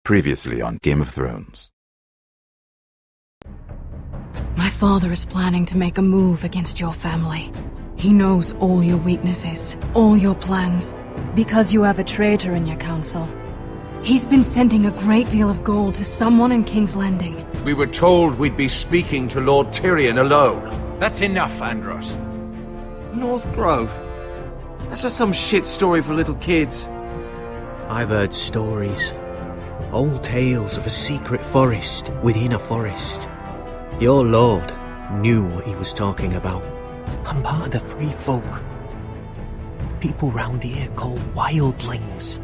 Previously on Game of Thrones. My father is planning to make a move against your family. He knows all your weaknesses, all your plans, because you have a traitor in your council. He's been sending a great deal of gold to someone in King's Landing. We were told we'd be speaking to Lord Tyrion alone. That's enough, Andros. North Grove? That's just some shit story for little kids. I've heard stories. Old tales of a secret forest within a forest. Your lord knew what he was talking about. I'm part of the free folk. People round here called wildlings.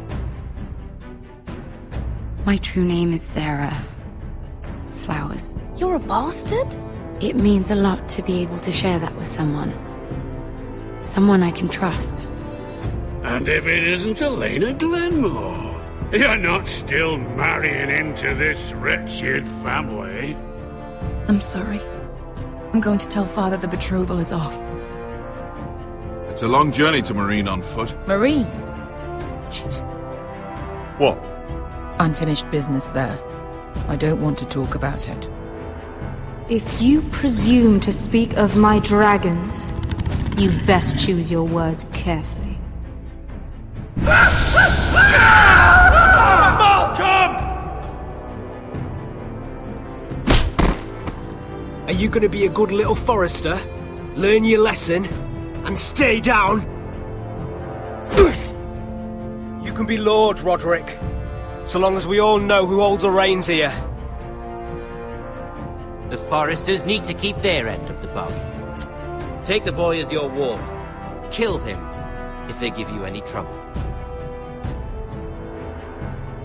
My true name is Sarah Flowers. You're a bastard? It means a lot to be able to share that with someone. Someone I can trust. And if it isn't Elena Glenmore, you're not still marrying into this wretched family. I'm sorry. I'm going to tell Father the betrothal is off. It's a long journey to Marine on foot. Marine? Shit. What? Unfinished business there. I don't want to talk about it. If you presume to speak of my dragons, you best choose your words carefully. Are you gonna be a good little forester? Learn your lesson? And stay down? You can be Lord, Roderick. So long as we all know who holds the reins here. The foresters need to keep their end of the bargain. Take the boy as your ward. Kill him if they give you any trouble.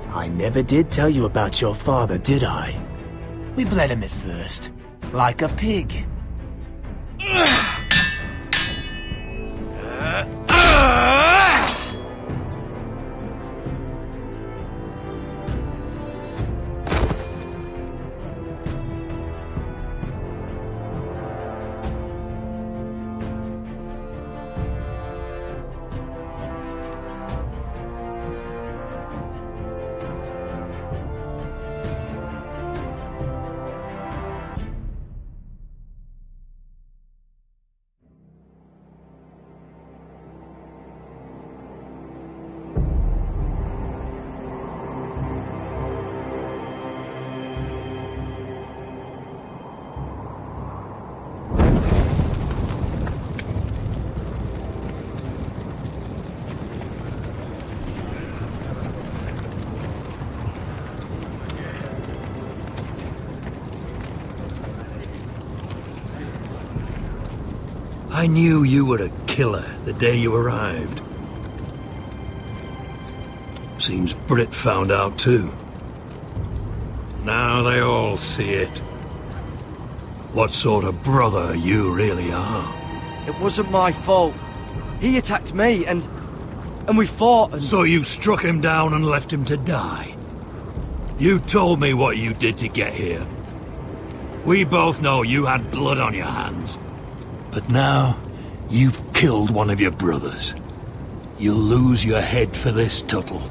I never did tell you about your father, did I? We bled him at first. Like a pig. I knew you were a killer the day you arrived. Seems Britt found out too. Now they all see it. What sort of brother you really are. It wasn't my fault. He attacked me and we fought and... So you struck him down and left him to die? You told me what you did to get here. We both know you had blood on your hands. But now, you've killed one of your brothers. You'll lose your head for this, Tuttle.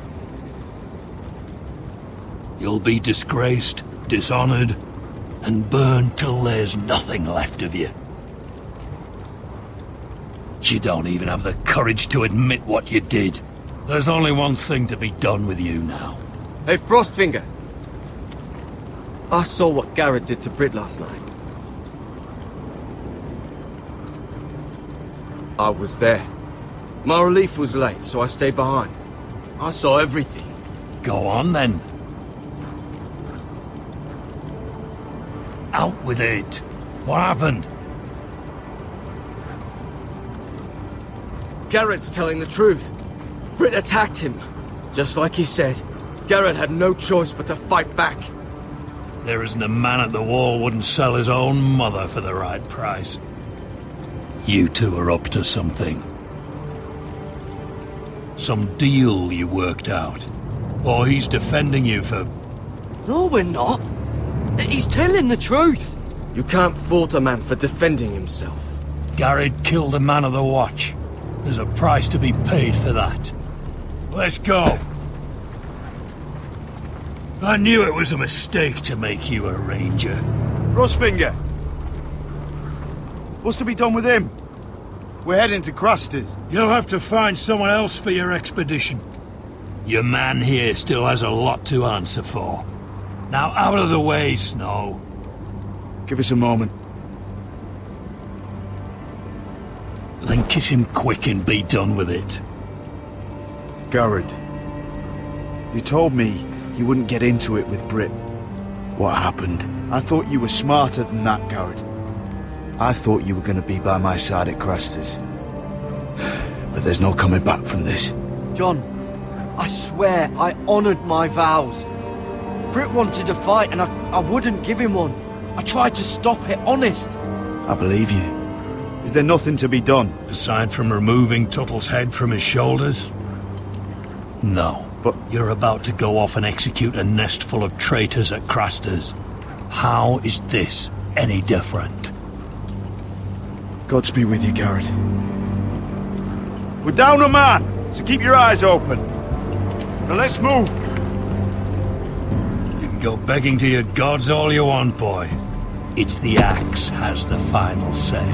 You'll be disgraced, dishonored, and burned till there's nothing left of you. You don't even have the courage to admit what you did. There's only one thing to be done with you now. Hey, Frostfinger. I saw what Garrett did to Britt last night. I was there. My relief was late, so I stayed behind. I saw everything. Go on, then. Out with it. What happened? Garrett's telling the truth. Britt attacked him. Just like he said, Garrett had no choice but to fight back. There isn't a man at the wall wouldn't sell his own mother for the right price. You two are up to something. Some deal you worked out. Or he's defending you for... No, we're not. He's telling the truth. You can't fault a man for defending himself. Garrett killed a man of the Watch. There's a price to be paid for that. Let's go. I knew it was a mistake to make you a ranger. Rustfinger! What's to be done with him? We're heading to Craster's. You'll have to find someone else for your expedition. Your man here still has a lot to answer for. Now out of the way, Snow. Give us a moment. Then kiss him quick and be done with it. Garrett, you told me you wouldn't get into it with Brit. What happened? I thought you were smarter than that, Garrett. I thought you were going to be by my side at Craster's. But there's no coming back from this. John, I swear I honoured my vows. Brit wanted a fight and I wouldn't give him one. I tried to stop it, honest. I believe you. Is there nothing to be done? Aside from removing Tuttle's head from his shoulders? No. But you're about to go off and execute a nest full of traitors at Craster's. How is this any different? Godspeed with you, Garrett. We're down a man, so keep your eyes open. Now let's move. You can go begging to your gods all you want, boy. It's the axe has the final say.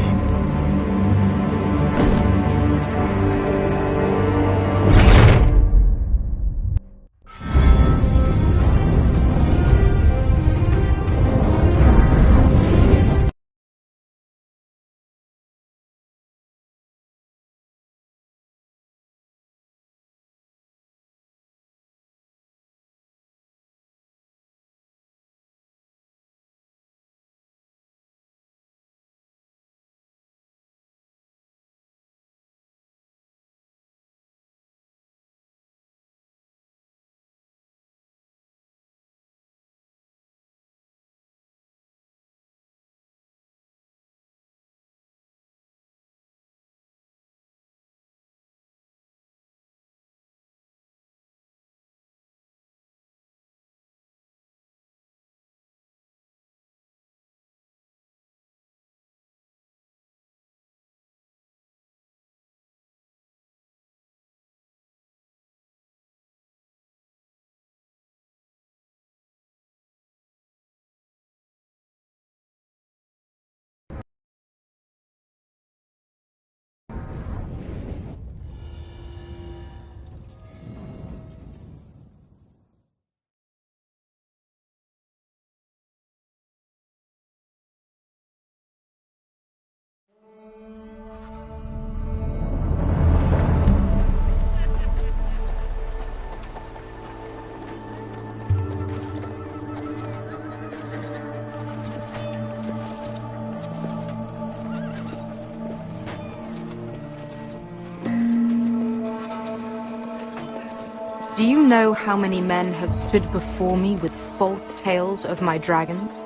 Do you know how many men have stood before me with false tales of my dragons?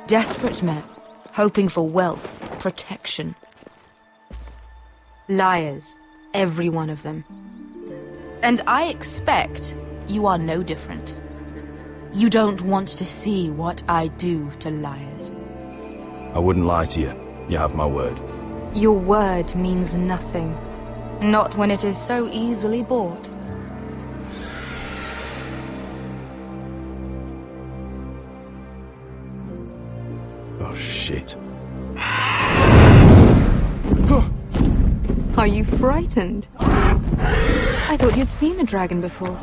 Desperate men, hoping for wealth, protection. Liars, every one of them. And I expect you are no different. You don't want to see what I do to liars. I wouldn't lie to you. You have my word. Your word means nothing. Not when it is so easily bought. Oh, shit. Are you frightened? I thought you'd seen a dragon before.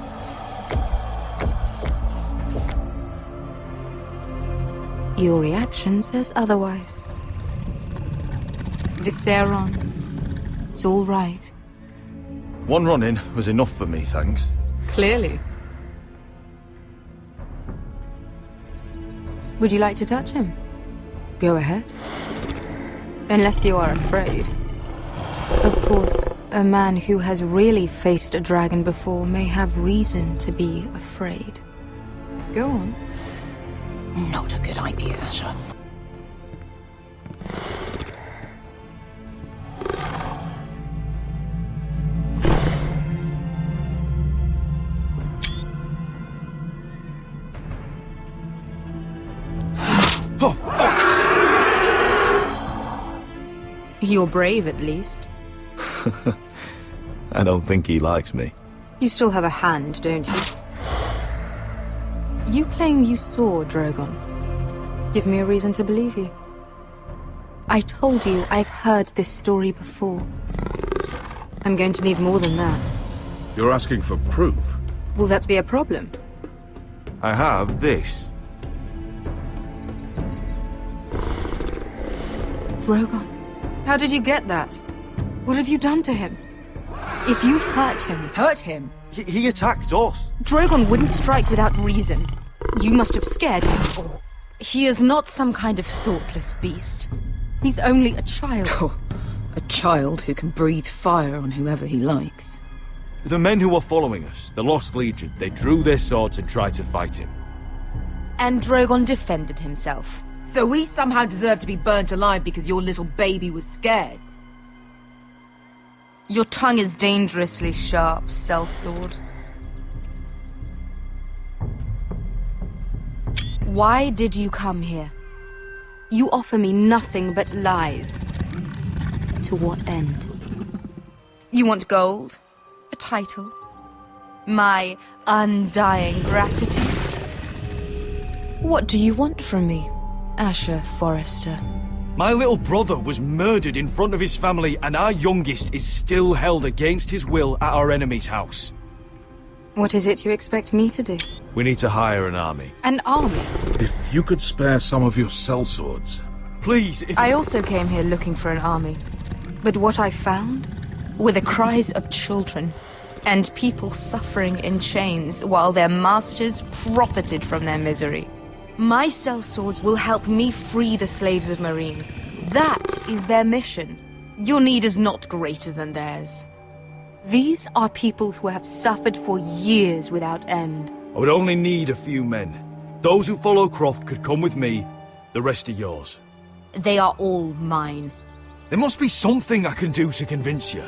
Your reaction says otherwise. Visceron. It's all right. One run-in was enough for me, thanks. Clearly. Would you like to touch him? Go ahead. Unless you are afraid. Of course, a man who has really faced a dragon before may have reason to be afraid. Go on. Not a good idea, sir. Oh, fuck! You're brave, at least. I don't think he likes me. You still have a hand, don't you? You claim you saw Drogon. Give me a reason to believe you. I told you I've heard this story before. I'm going to need more than that. You're asking for proof? Will that be a problem? I have this. Drogon, how did you get that? What have you done to him? If you've hurt him... Hurt him? He attacked us. Drogon wouldn't strike without reason. You must have scared him. He is not some kind of thoughtless beast. He's only a child. Oh, a child who can breathe fire on whoever he likes. The men who were following us, the Lost Legion, they drew their swords and tried to fight him. And Drogon defended himself. So we somehow deserve to be burnt alive because your little baby was scared? Your tongue is dangerously sharp, sellsword. Why did you come here? You offer me nothing but lies. To what end? You want gold? A title? My undying gratitude? What do you want from me, Asher Forrester? My little brother was murdered in front of his family, and our youngest is still held against his will at our enemy's house. What is it you expect me to do? We need to hire an army. An army? If you could spare some of your sellswords. Please, I also came here looking for an army. But what I found were the cries of children and people suffering in chains while their masters profited from their misery. My sellswords will help me free the slaves of Meereen. That is their mission. Your need is not greater than theirs. These are people who have suffered for years without end. I would only need a few men. Those who follow Croft could come with me, the rest are yours. They are all mine. There must be something I can do to convince you.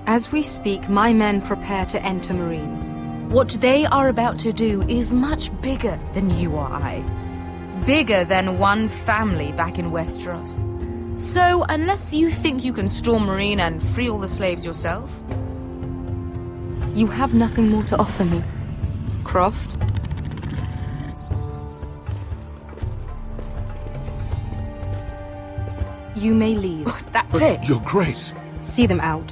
As we speak, my men prepare to enter Meereen. What they are about to do is much bigger than you or I. Bigger than one family back in Westeros. So, unless you think you can storm Meereen and free all the slaves yourself, you have nothing more to offer me, Croft. You may leave. That's it? Your Grace. See them out.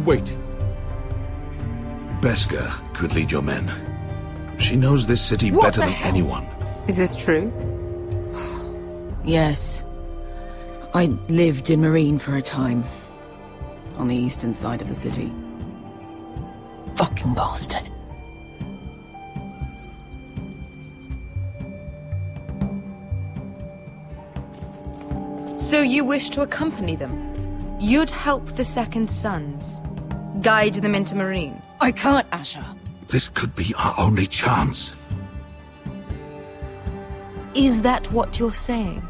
Wait. Beskha could lead your men. She knows this city better than anyone. Is this true? Yes. I lived in Meereen for a time. On the eastern side of the city. Fucking bastard. So you wish to accompany them? You'd help the Second Sons? Guide them into Meereen? I can't, Asher. This could be our only chance. Is that what you're saying?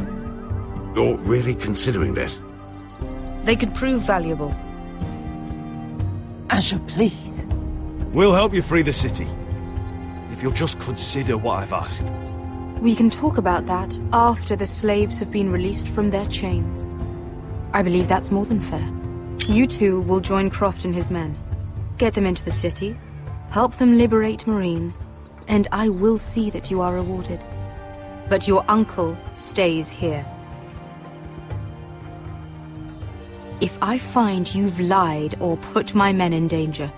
You're really considering this? They could prove valuable. Asher, please. We'll help you free the city. If you'll just consider what I've asked. We can talk about that after the slaves have been released from their chains. I believe that's more than fair. You two will join Croft and his men. Get them into the city, help them liberate Meereen, and I will see that you are rewarded. But your uncle stays here. If I find you've lied or put my men in danger...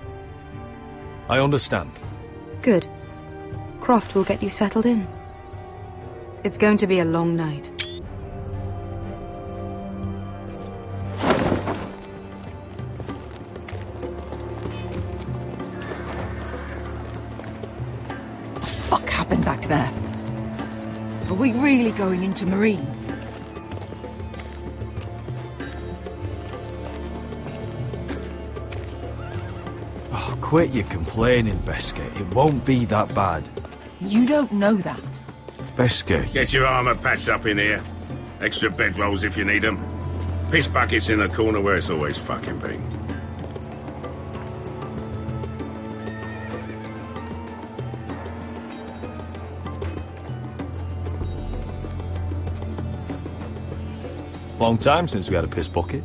I understand. Good. Croft will get you settled in. It's going to be a long night. What the fuck happened back there? Are we really going into Meereen? Oh, quit your complaining, Beskha. It won't be that bad. You don't know that. Beskha, Get your armor patched up in here. Extra bedrolls if you need them. Piss buckets in the corner where it's always fucking been. long time since we had a piss bucket.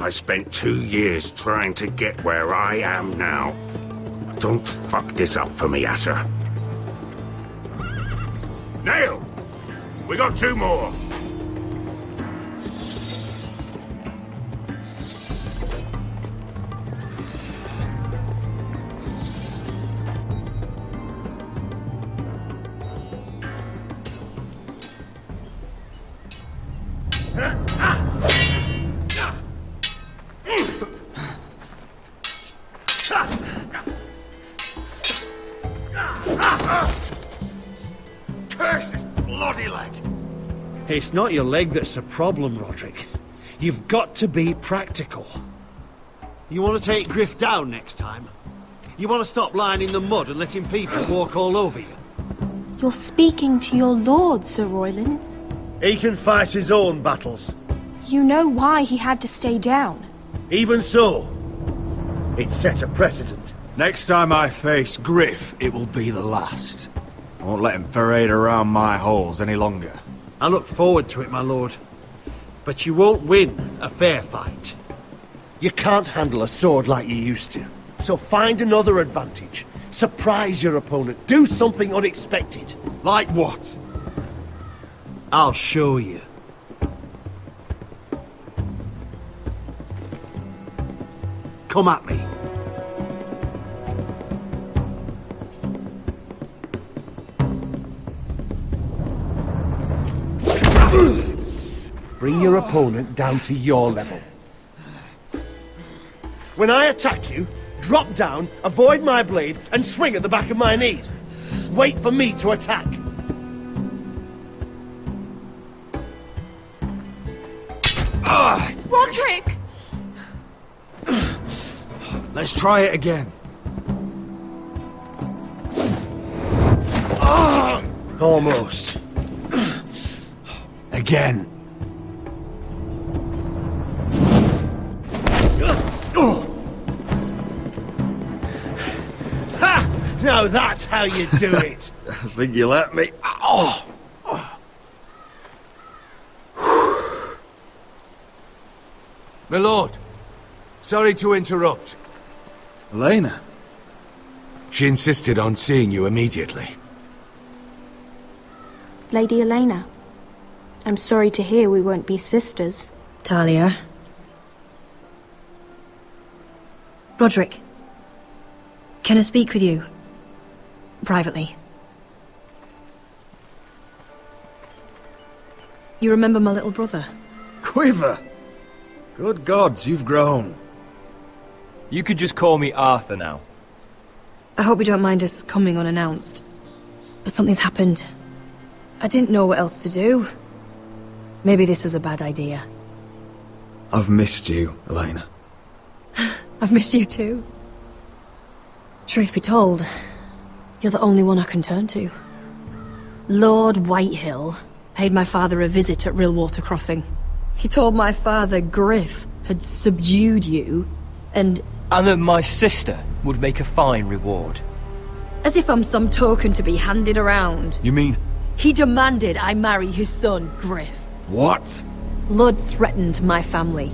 I spent 2 years trying to get where I am now. Don't fuck this up for me, Asher. Nail! We got 2 more! Curse this bloody leg! It's not your leg that's the problem, Roderick. You've got to be practical. You want to take Griff down next time? You want to stop lying in the mud and letting people walk all over you? You're speaking to your lord, Sir Royland. He can fight his own battles. You know why he had to stay down. Even so, it set a precedent. Next time I face Griff, it will be the last. I won't let him parade around my halls any longer. I look forward to it, my lord. But you won't win a fair fight. You can't handle a sword like you used to. So find another advantage. Surprise your opponent. Do something unexpected. Like what? I'll show you. Come at me. Bring your opponent down to your level. When I attack you, drop down, avoid my blade, and swing at the back of my knees. Wait for me to attack. Roderick! Let's try it again. Almost. Again. Ha! Now that's how you do it. I think you let me. Oh! My lord, sorry to interrupt. Elena? She insisted on seeing you immediately. Lady Elena, I'm sorry to hear we won't be sisters. Talia. Roderick. Can I speak with you? Privately. You remember my little brother? Quiver! Good gods, you've grown. You could just call me Arthur now. I hope you don't mind us coming unannounced. But something's happened. I didn't know what else to do. Maybe this was a bad idea. I've missed you, Elena. I've missed you too. Truth be told, you're the only one I can turn to. Lord Whitehill paid my father a visit at Rillwater Crossing. He told my father Griff had subdued you, and that my sister would make a fine reward. As if I'm some token to be handed around. You mean? He demanded I marry his son, Griff. What? Lud threatened my family.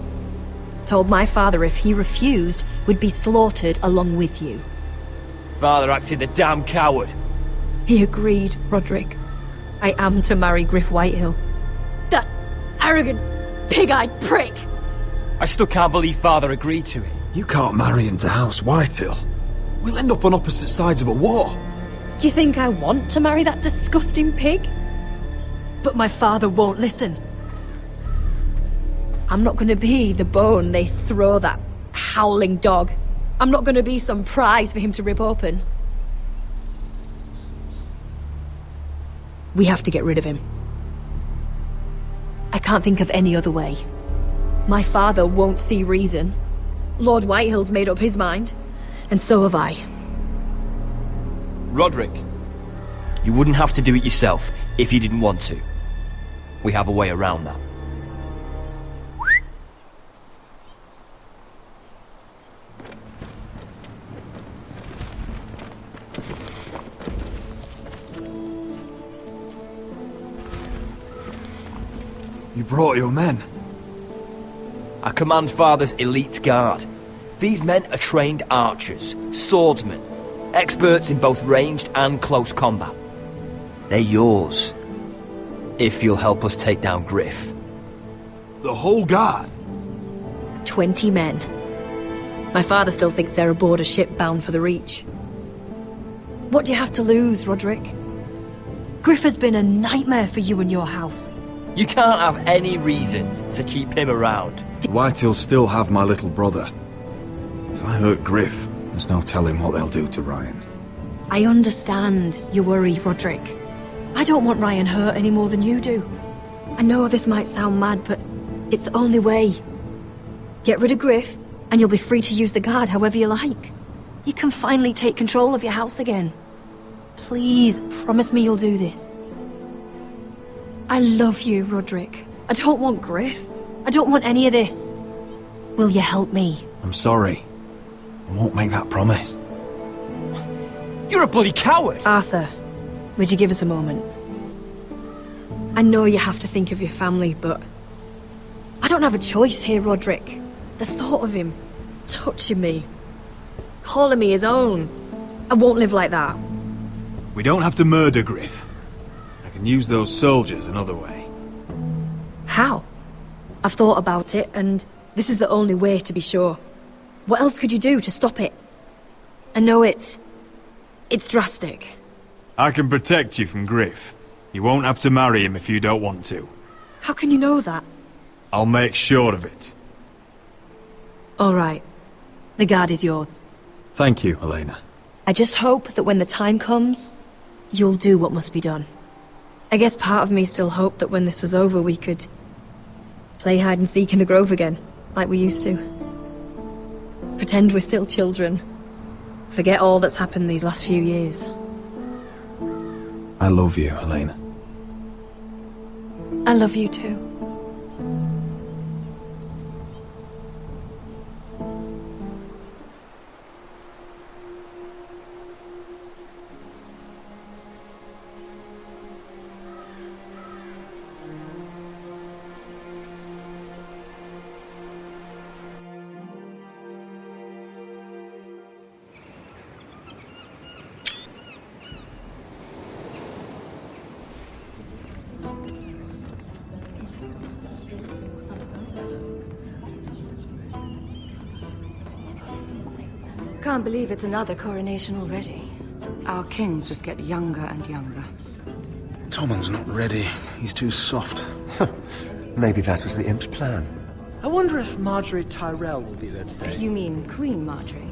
Told my father if he refused, would be slaughtered along with you. Father acted the damn coward. He agreed, Roderick. I am to marry Griff Whitehill. That arrogant, pig-eyed prick! I still can't believe Father agreed to it. You can't marry into House Whitehill. We'll end up on opposite sides of a war. Do you think I want to marry that disgusting pig? But my father won't listen. I'm not gonna be the bone they throw that howling dog. I'm not gonna be some prize for him to rip open. We have to get rid of him. I can't think of any other way. My father won't see reason. Lord Whitehill's made up his mind, and so have I. Roderick, you wouldn't have to do it yourself if you didn't want to. We have a way around that. You brought your men. I I command Father's elite guard. These men are trained archers, swordsmen, experts in both ranged and close combat. They're yours, if you'll help us take down Griff. The whole guard? 20 men. My father still thinks they're aboard a ship bound for the Reach. What do you have to lose, Roderick? Griff has been a nightmare for you and your house. You can't have any reason to keep him around. Whitehills still have my little brother. If I hurt Griff, there's no telling what they'll do to Ryan. I understand your worry, Roderick. I don't want Ryan hurt any more than you do. I know this might sound mad, but it's the only way. Get rid of Griff, and you'll be free to use the guard however you like. You can finally take control of your house again. Please, promise me you'll do this. I love you, Roderick. I don't want Griff. I don't want any of this. Will you help me? I'm sorry. I won't make that promise. You're a bloody coward! Arthur, would you give us a moment? I know you have to think of your family, but I don't have a choice here, Roderick. The thought of him touching me, calling me his own, I won't live like that. We don't have to murder Griff. I can use those soldiers another way. How? I've thought about it, and this is the only way to be sure. What else could you do to stop it? I know it's drastic. I can protect you from Griff. You won't have to marry him if you don't want to. How can you know that? I'll make sure of it. All right. The guard is yours. Thank you, Elena. I just hope that when the time comes, you'll do what must be done. I guess part of me still hoped that when this was over we could play hide and seek in the grove again, like we used to. Pretend we're still children. Forget all that's happened these last few years. I love you, Elena. I love you too. Can't believe it's another coronation already. Our kings just get younger and younger. Tommen's not ready. He's too soft. Maybe that was the imp's plan. I wonder if Marjorie Tyrell will be there today. You mean Queen Marjorie?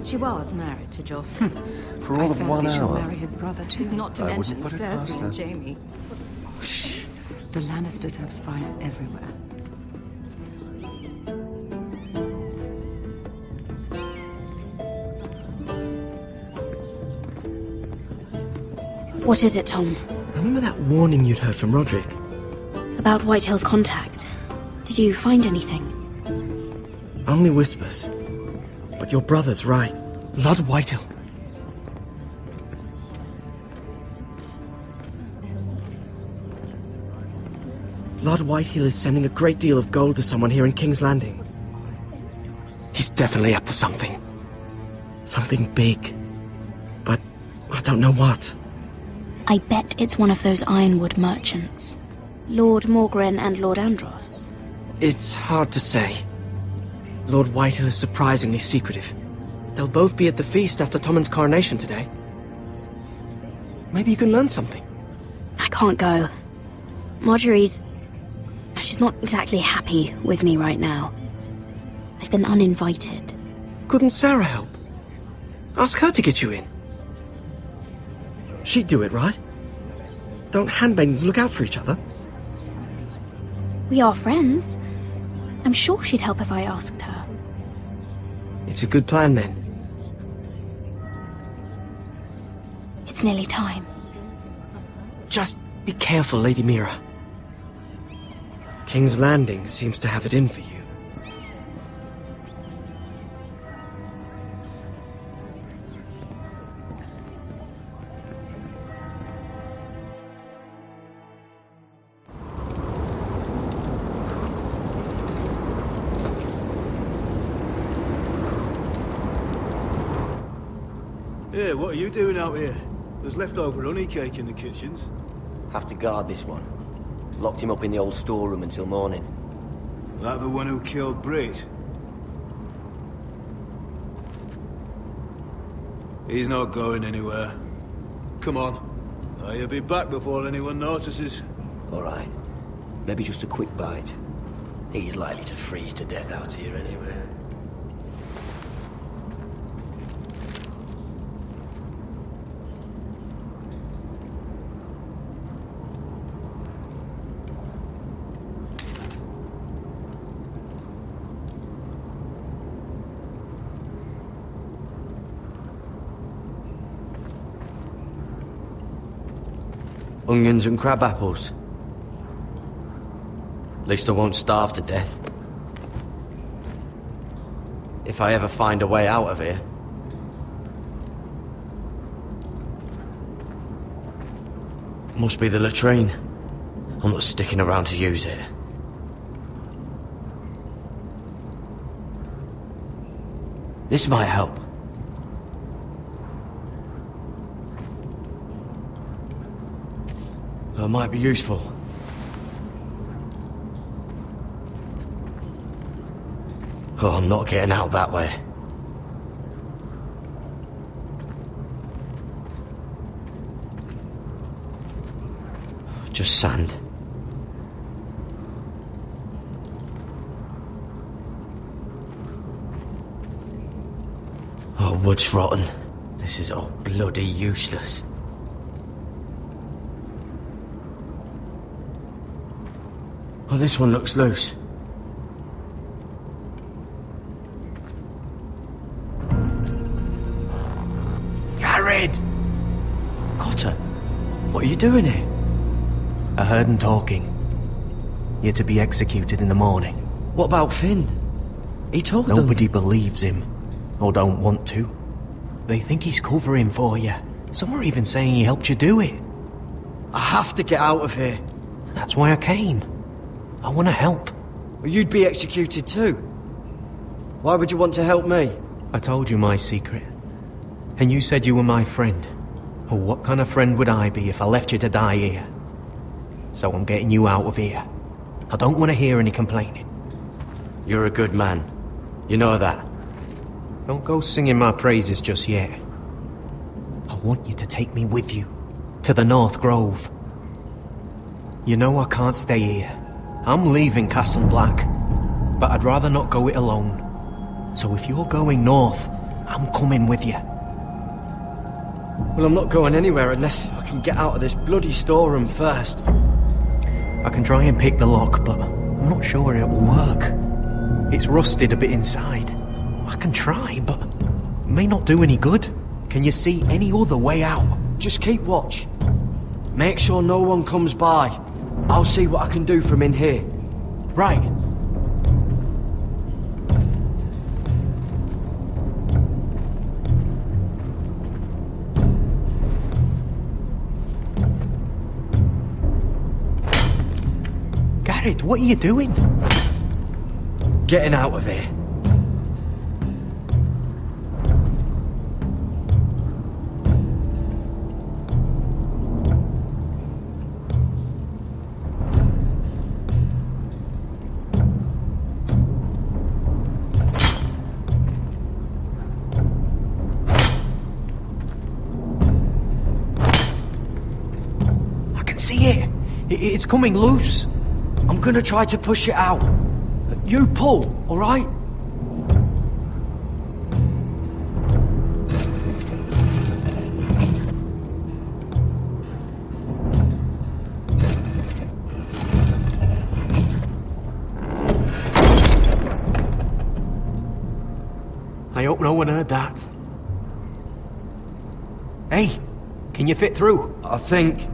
She was married to Joffrey. For all of 1 she'll hour. marry his brother too. Not to I mention wouldn't put it past Cersei her. and Jaime. Shh. The Lannisters have spies everywhere. What is it, Tom? Remember that warning you'd heard from Roderick? About Whitehill's contact. Did you find anything? Only whispers. But your brother's right. Lord Whitehill. Lord Whitehill is sending a great deal of gold to someone here in King's Landing. He's definitely up to something. Something big. But I don't know what. I bet it's one of those ironwood merchants. Lord Morgren and Lord Andros. It's hard to say. Lord Whitehill is surprisingly secretive. They'll both be at the feast after Tommen's coronation today. Maybe you can learn something. I can't go. Marjorie's... she's not exactly happy with me right now. I've been uninvited. Couldn't Sarah help? Ask her to get you in. She'd do it, right? Don't handmaidens look out for each other? We are friends. I'm sure she'd help if I asked her. It's a good plan, then. It's nearly time. Just be careful, Lady Mira. King's Landing seems to have it in for you. Hey, what are you doing out here? There's leftover honey cake in the kitchens. Have to guard this one. Locked him up in the old storeroom until morning. That the one who killed Brit? He's not going anywhere. Come on. He'll be back before anyone notices. Alright. Maybe just a quick bite. He's likely to freeze to death out here anyway. Onions and crab apples. At least I won't starve to death. If I ever find a way out of here. Must be the latrine. I'm not sticking around to use it. This might help. That might be useful. Oh, I'm not getting out that way. Just sand. Oh, wood's rotten. This is all bloody useless. Oh, this one looks loose. Garrett! Cotter, what are you doing here? I heard him talking. You're to be executed in the morning. What about Finn? He told them. Nobody believes him, or don't want to. They think he's covering for you. Some are even saying he helped you do it. I have to get out of here. That's why I came. I want to help. Well, you'd be executed too. Why would you want to help me? I told you my secret. And you said you were my friend. Well, what kind of friend would I be if I left you to die here? So I'm getting you out of here. I don't want to hear any complaining. You're a good man. You know that. Don't go singing my praises just yet. I want you to take me with you. To the North Grove. You know I can't stay here. I'm leaving Castle Black, but I'd rather not go it alone. So if you're going north, I'm coming with you. Well, I'm not going anywhere unless I can get out of this bloody storeroom first. I can try and pick the lock, but I'm not sure it will work. It's rusted a bit inside. I can try, but it may not do any good. Can you see any other way out? Just keep watch. Make sure no one comes by. I'll see what I can do from in here. Right. Garrett, what are you doing? Getting out of here. See it? It's coming loose. I'm gonna try to push it out. You pull, all right? I hope no one heard that. Hey, can you fit through? I think.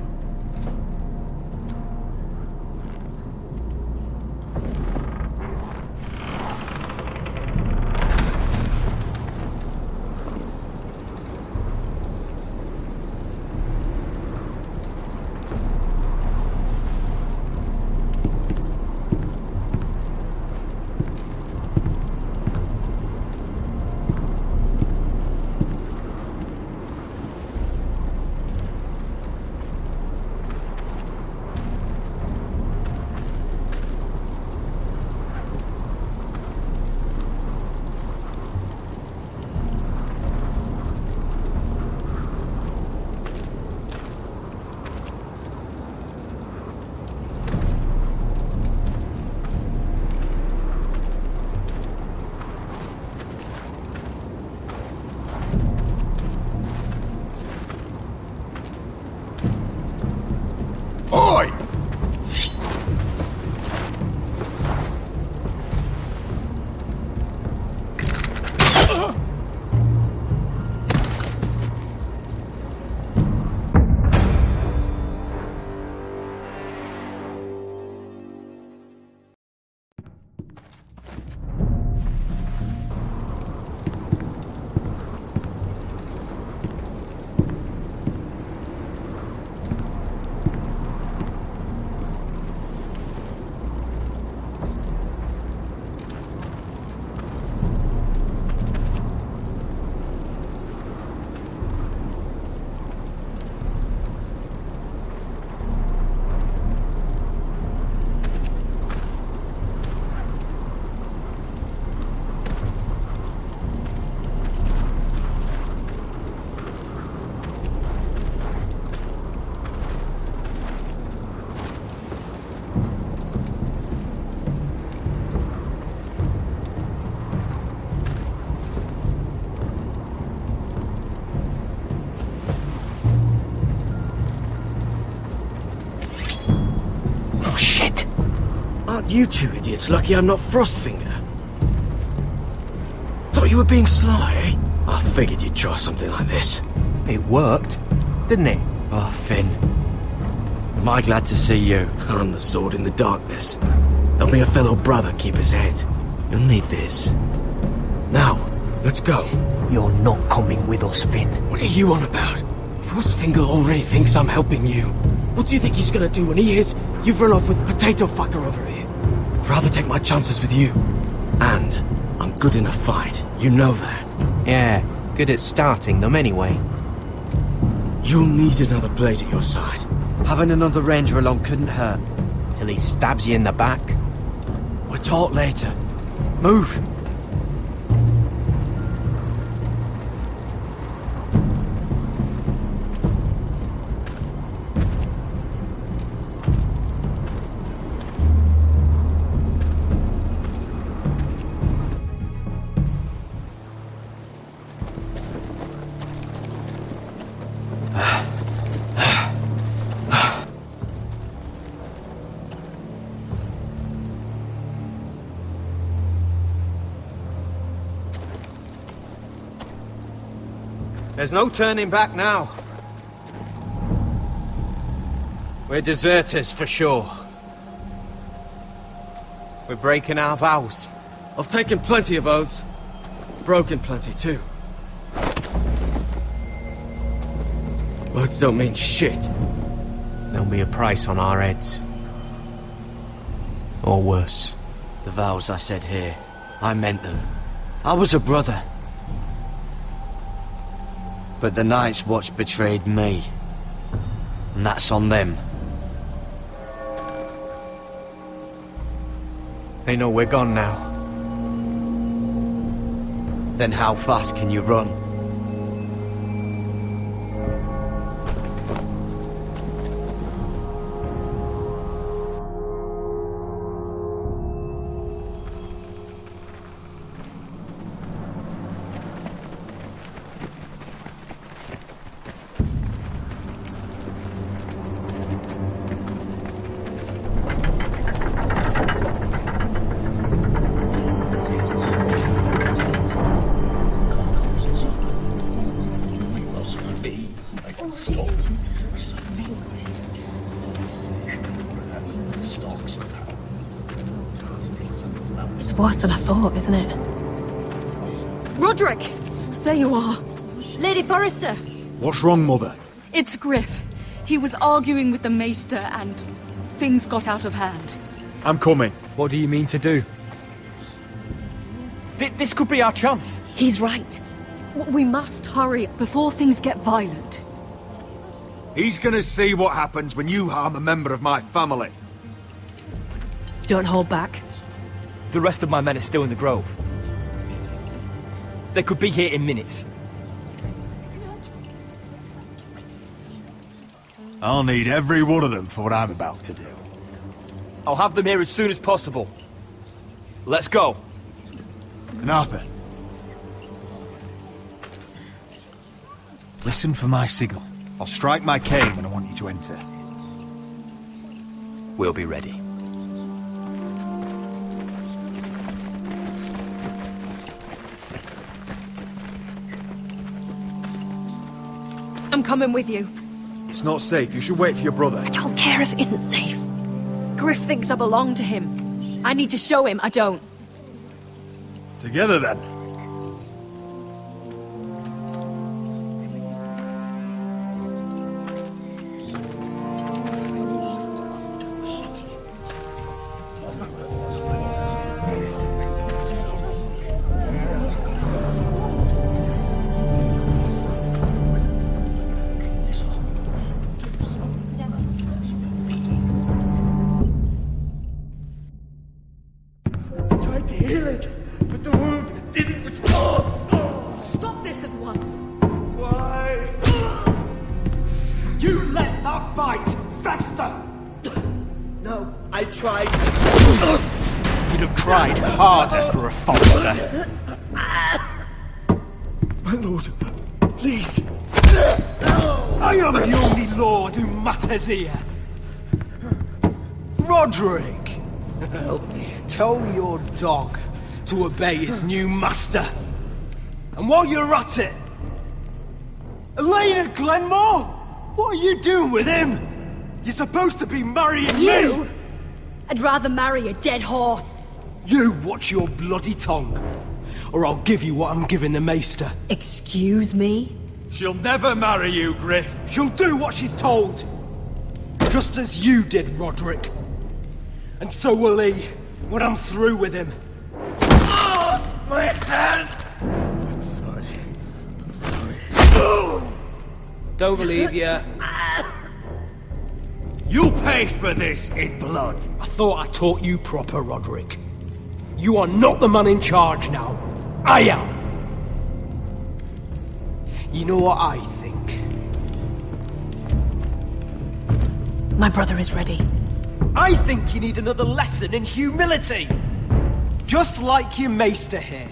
You two idiots lucky I'm not Frostfinger. Thought you were being sly, eh? I figured you'd try something like this. It worked, didn't it? Oh, Finn. Am I glad to see you? I'm the sword in the darkness. Helping a fellow brother keep his head. You'll need this. Now, let's go. You're not coming with us, Finn. What are you on about? Frostfinger already thinks I'm helping you. What do you think he's gonna do when he hears you've run off with Potato Fucker over here? I'd rather take my chances with you. And I'm good in a fight. You know that. Yeah, good at starting them anyway. You'll need another blade at your side. Having another ranger along couldn't hurt. Till he stabs you in the back. We'll talk later. Move! There's no turning back now. We're deserters for sure. We're breaking our vows. I've taken plenty of oaths. Broken plenty too. Words don't mean shit. There'll be a price on our heads. Or worse. The vows I said here, I meant them. I was a brother. But the Night's Watch betrayed me. And that's on them. They know we're gone now. Then how fast can you run? It's worse than I thought, isn't it? Roderick! There you are. Lady Forrester! What's wrong, Mother? It's Griff. He was arguing with the Maester and things got out of hand. I'm coming. What do you mean to do? This could be our chance. He's right. We must hurry before things get violent. He's gonna see what happens when you harm a member of my family. Don't hold back. The rest of my men are still in the grove. They could be here in minutes. I'll need every one of them for what I'm about to do. I'll have them here as soon as possible. Let's go. And Arthur, listen for my signal. I'll strike my cane when I want you to enter. We'll be ready. I'm coming with you. It's not safe. You should wait for your brother. I don't care if it isn't safe. Griff thinks I belong to him. I need to show him I don't. Together, then. You'd have tried harder for a Forrester. My lord, please. I am the only lord who matters here. Roderick! Help me. Tell your dog to obey his new master. And while you're at it, Elena Glenmore, what are you doing with him? You're supposed to be marrying You? me. I'd rather marry a dead horse. You watch your bloody tongue, or I'll give you what I'm giving the maester. Excuse me? She'll never marry you, Griff. She'll do what she's told. Just as you did, Roderick. And so will he, when I'm through with him. Oh, my hand! I'm sorry. Don't believe you. You'll pay for this in blood. I thought I taught you proper, Roderick. You are not the man in charge now. I am. You know what I think? My brother is ready. I think you need another lesson in humility. Just like your maester here.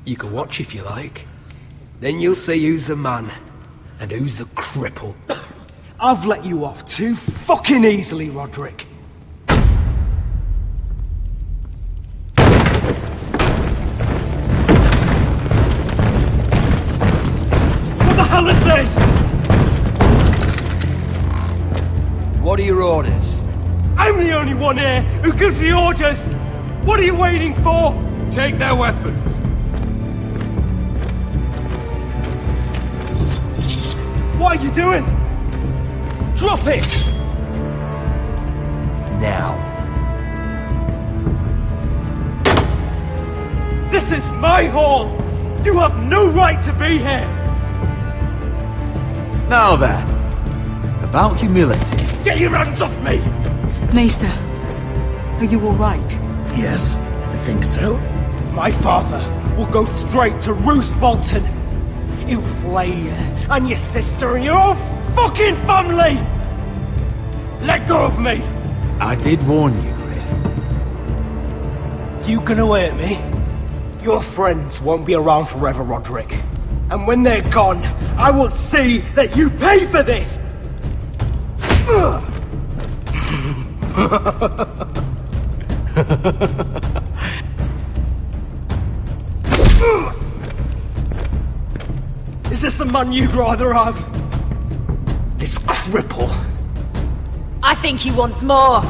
You can watch if you like. Then you'll see who's the man and who's the cripple. I've let you off too fucking easily, Roderick. What the hell is this? What are your orders? I'm the only one here who gives the orders! What are you waiting for? Take their weapons. What are you doing? Drop it! Now. This is my hall! You have no right to be here! Now then, about humility. Get your hands off me! Maester, are you alright? Yes, I think so. My father will go straight to Roose Bolton. He'll flay you, and your sister, and your whole fucking family! Let go of me! I did warn you, Griff. You gonna hurt me? Your friends won't be around forever, Roderick. And when they're gone, I will see that you pay for this! Is this the man you'd rather have? This cripple. I think he wants more.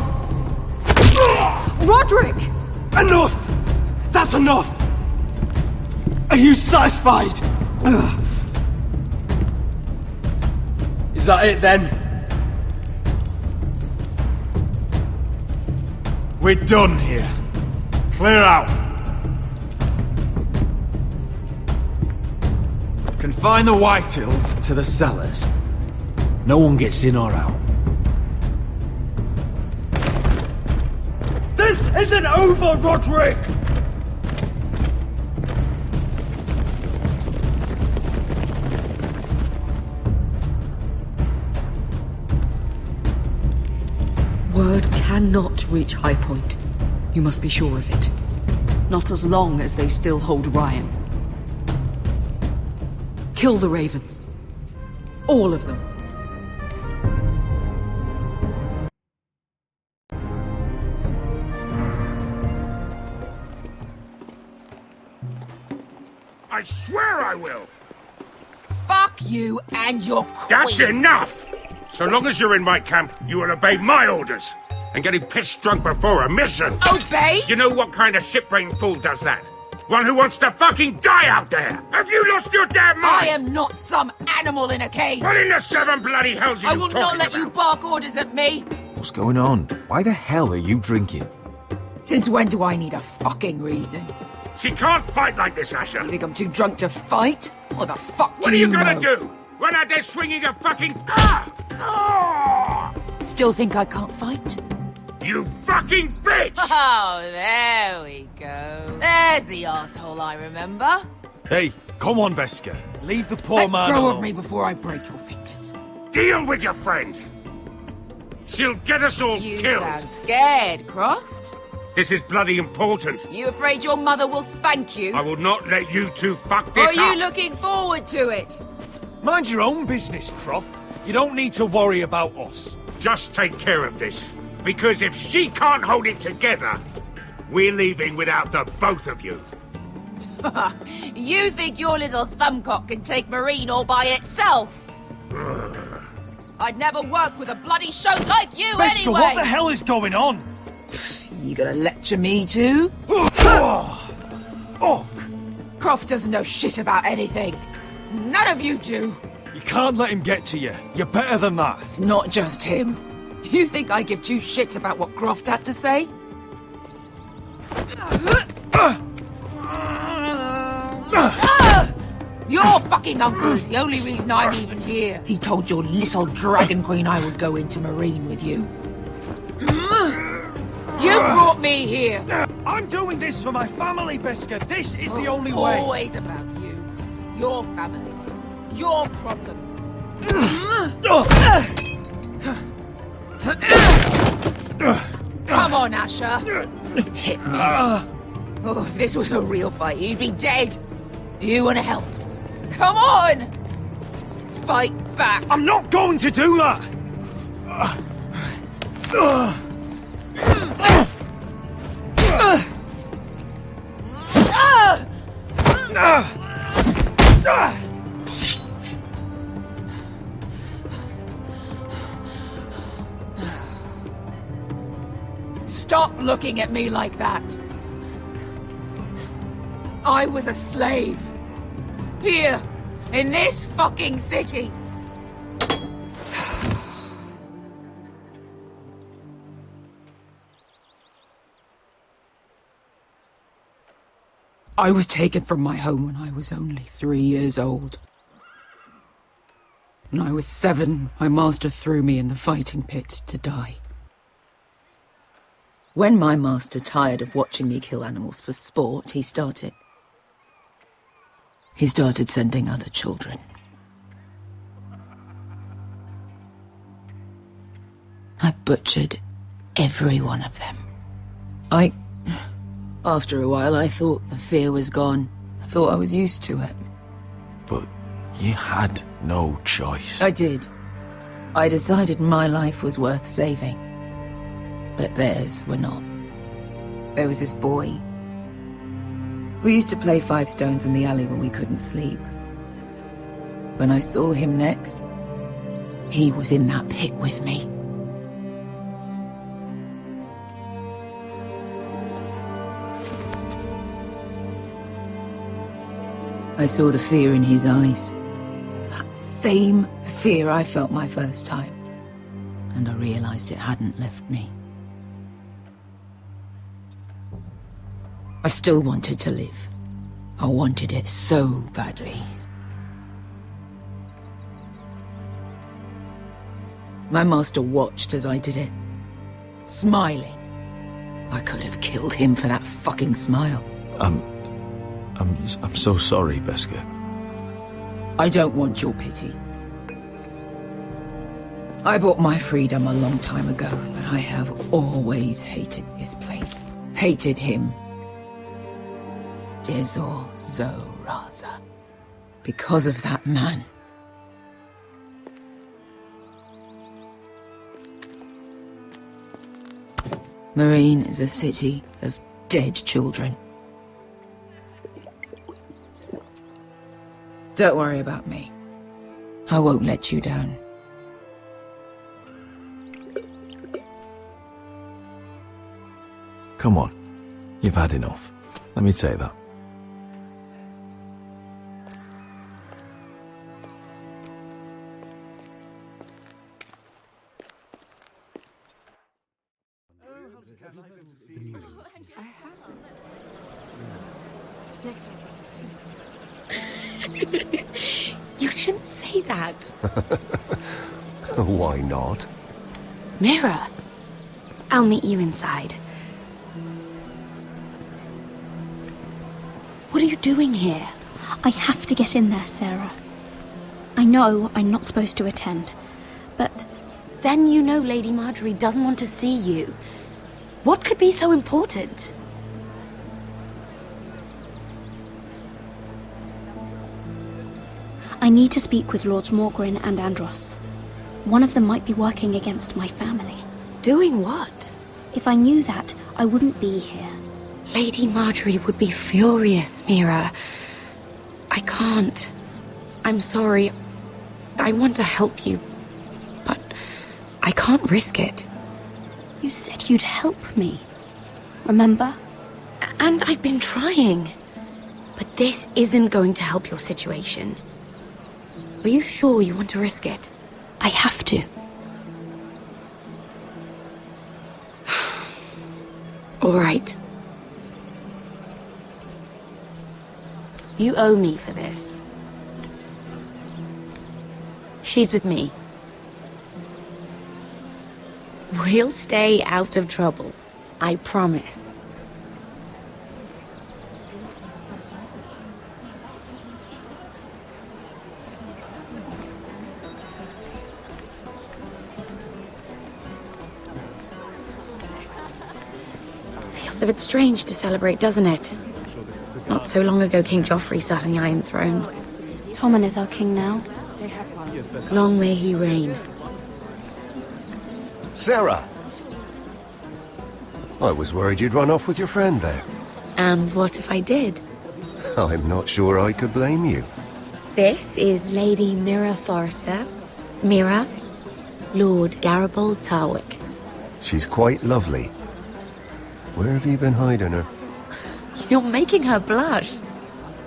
Roderick! Enough! That's enough! Are you satisfied? Is that it then? We're done here. Clear out. Confine the Whitehills to the cellars. No one gets in or out. This isn't over, Roderick! Word cannot reach High Point. You must be sure of it. Not as long as they still hold Ryan. Kill the ravens. All of them. I swear I will! Fuck you and your queen. That's enough! So long as you're in my camp, you will obey my orders. And getting pissed drunk before a mission. Obey? You know what kind of shit-brained fool does that? One who wants to fucking die out there! Have you lost your damn mind? I am not some animal in a cage. What in the seven bloody hells are I you will talking not let about? you bark orders at me. What's going on? Why the hell are you drinking? Since when do I need a fucking reason? She can't fight like this, Asher. You think I'm too drunk to fight? What the fuck What do are you know? gonna do? Run out there swinging a fucking... Still think I can't fight? You fucking bitch! Oh, there we go. There's the asshole I remember. Hey, come on, Veska. Leave the poor man Let go alone. of me before I break your fingers. Deal with your friend. She'll get us all You killed. sound scared, Croft. This is bloody important. You afraid your mother will spank you? I will not let you two fuck Or this are up. you looking forward to it? Mind your own business, Croft. You don't need to worry about us. Just take care of this. Because if she can't hold it together, we're leaving without the both of you. You think your little thumbcock can take Marine all by itself? I'd never work with a bloody show like you Beskha, anyway! what the hell is going on? You gonna lecture me too? Croft doesn't know shit about anything. None of you do. You can't let him get to you. You're better than that. It's not just him. You think I give two shits about what Croft has to say? Your fucking uncle is the only reason I'm even here. He told your little dragon queen I would go into Marine with you. You brought me here. I'm doing this for my family, Beskha. This is the only It's way. always about you. Your family. Your problems. Come on, Asher. Hit me. Oh, if this was a real fight, you'd be dead. You want to help? Come on! Fight back. I'm not going to do that! Stop looking at me like that. I was a slave. Here, in this fucking city. I was taken from my home when I was only 3 years old. When I was 7, my master threw me in the fighting pit to die. When my master tired of watching me kill animals for sport, he started sending other children. I butchered every one of them. After a while, I thought the fear was gone. I thought I was used to it. But you had no choice. I did. I decided my life was worth saving. But theirs were not. There was this boy. We used to play 5 stones in the alley when we couldn't sleep. When I saw him next, he was in that pit with me. I saw the fear in his eyes. That same fear I felt my first time. And I realized it hadn't left me. I still wanted to live. I wanted it so badly. My master watched as I did it, smiling. I could have killed him for that fucking smile. I'm so sorry, Beskha. I don't want your pity. I bought my freedom a long time ago, but I have always hated this place. Hated him. Dezor Zoraza. Because of that man. Marine is a city of dead children. Don't worry about me. I won't let you down. Come on. You've had enough. Let me say that. You shouldn't say that. Why not? Mira, I'll meet you inside. What are you doing here? I have to get in there, Sarah. I know I'm not supposed to attend, but then you know Lady Marjorie doesn't want to see you. What could be so important? I need to speak with Lords Morgren and Andros. One of them might be working against my family. Doing what? If I knew that, I wouldn't be here. Lady Marjorie would be furious, Mira. I can't. I'm sorry. I want to help you, but I can't risk it. You said you'd help me. Remember? And I've been trying. But this isn't going to help your situation. Are you sure you want to risk it? I have to. All right. You owe me for this. She's with me. We'll stay out of trouble. I promise. Feels a bit strange to celebrate, doesn't it? Not so long ago, King Joffrey sat on the Iron Throne. Tommen is our king now. Long may he reign. Sarah! I was worried you'd run off with your friend there. And what if I did? I'm not sure I could blame you. This is Lady Mira Forrester. Mira, Lord Garibaldi Tarwick. She's quite lovely. Where have you been hiding her? You're making her blush.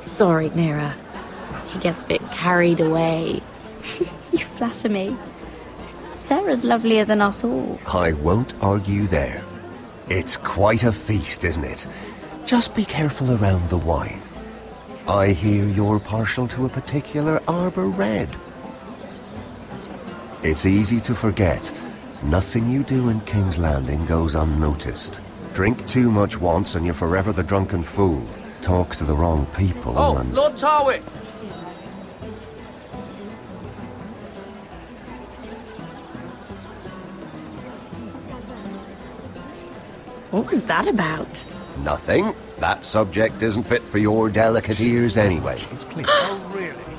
Sorry, Mira. He gets a bit carried away. You flatter me. Sarah's lovelier than us all. I won't argue there. It's quite a feast, isn't it? Just be careful around the wine. I hear you're partial to a particular Arbor Red. It's easy to forget. Nothing you do in King's Landing goes unnoticed. Drink too much once and you're forever the drunken fool. Talk to the wrong people and... Lord Tarwick! What was that about? Nothing. That subject isn't fit for your delicate ears anyway.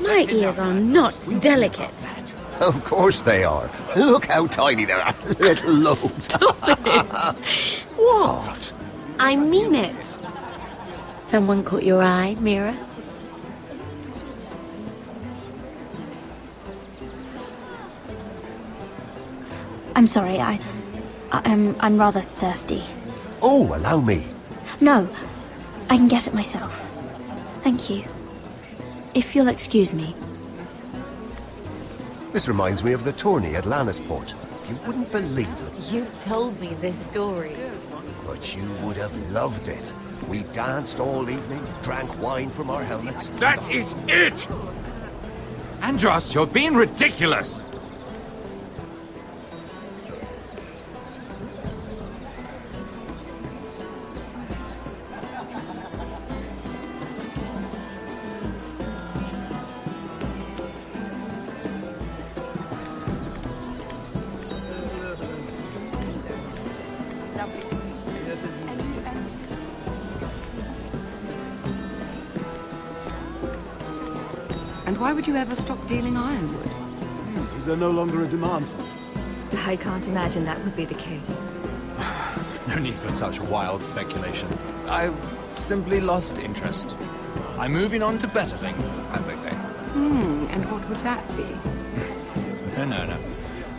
My ears are not delicate. Of course they are. Look how tiny they are. Little lobes. Stop it! What? I mean it. Someone caught your eye, Mira? I'm sorry, I'm rather thirsty. Oh, allow me. No, I can get it myself. Thank you. If you'll excuse me. This reminds me of the tourney at Lannisport. You wouldn't believe it. You've told me this story. But you would have loved it. We danced all evening, drank wine from our helmets. That is it! Andros, you're being ridiculous! And why would you ever stop dealing ironwood? Is there no longer a demand for it? I can't imagine that would be the case. No need for such wild speculation. I've simply lost interest. I'm moving on to better things, as they say. And what would that be? No.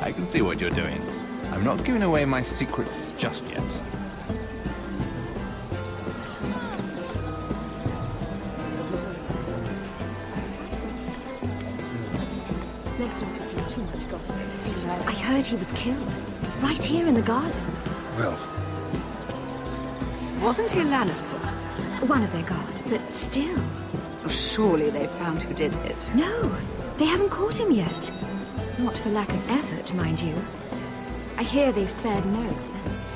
I can see what you're doing. I'm not giving away my secrets just yet. I heard he was killed. Right here in the garden. Well... Wasn't he a Lannister? One of their guard, but still. Oh, surely they found who did it. No, they haven't caught him yet. Not for lack of effort, mind you. I hear they've spared no expense.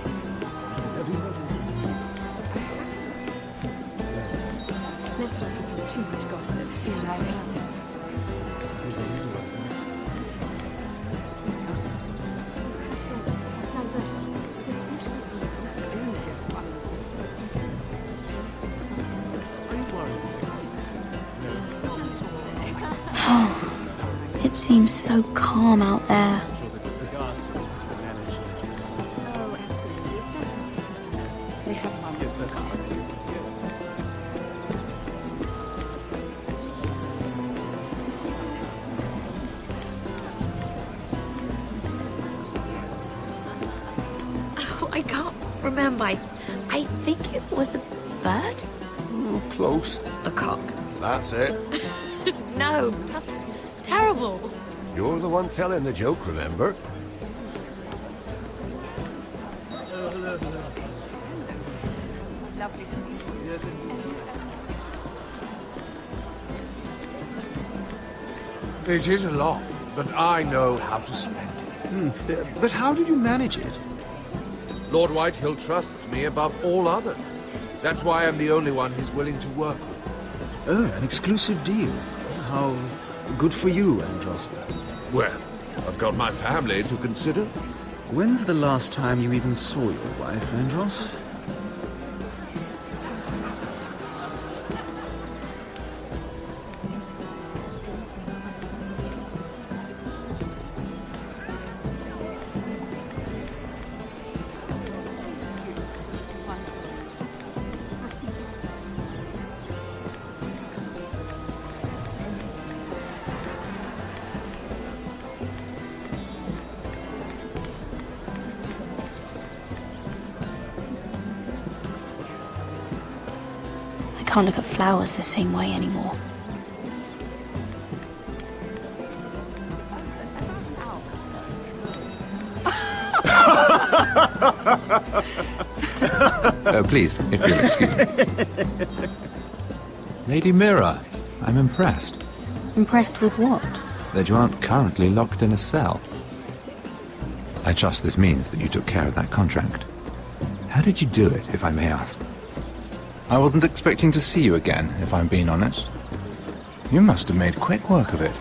Let's not give too much gossip. It seems so calm out there. I can't remember. I think it was a bird? Close. A cock. That's it. No, that's terrible. You're the one telling the joke, remember? Lovely to meet you. It is a lot, but I know how to spend it. But how did you manage it? Lord Whitehill trusts me above all others. That's why I'm the only one he's willing to work with. Oh, an exclusive deal. How good for you, Andros. Well, I've got my family to consider. When's the last time you even saw your wife, Andros? I can't look at flowers the same way anymore. Oh, please, if you'll excuse me. Lady Mira, I'm impressed. Impressed with what? That you aren't currently locked in a cell. I trust this means that you took care of that contract. How did you do it, if I may ask? I wasn't expecting to see you again, if I'm being honest. You must have made quick work of it.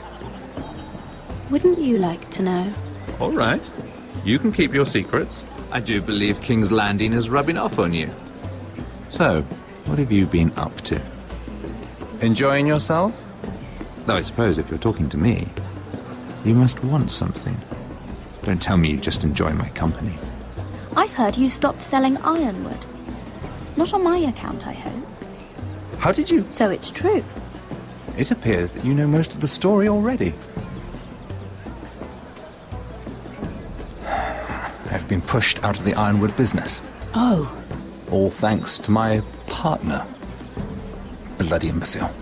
Wouldn't you like to know? All right. You can keep your secrets. I do believe King's Landing is rubbing off on you. So, what have you been up to? Enjoying yourself? Though I suppose if you're talking to me, you must want something. Don't tell me you just enjoy my company. I've heard you stopped selling ironwood. Not on my account, I hope. How did you? So it's true. It appears that you know most of the story already. I've been pushed out of the ironwood business. Oh. All thanks to my partner. Bloody imbecile.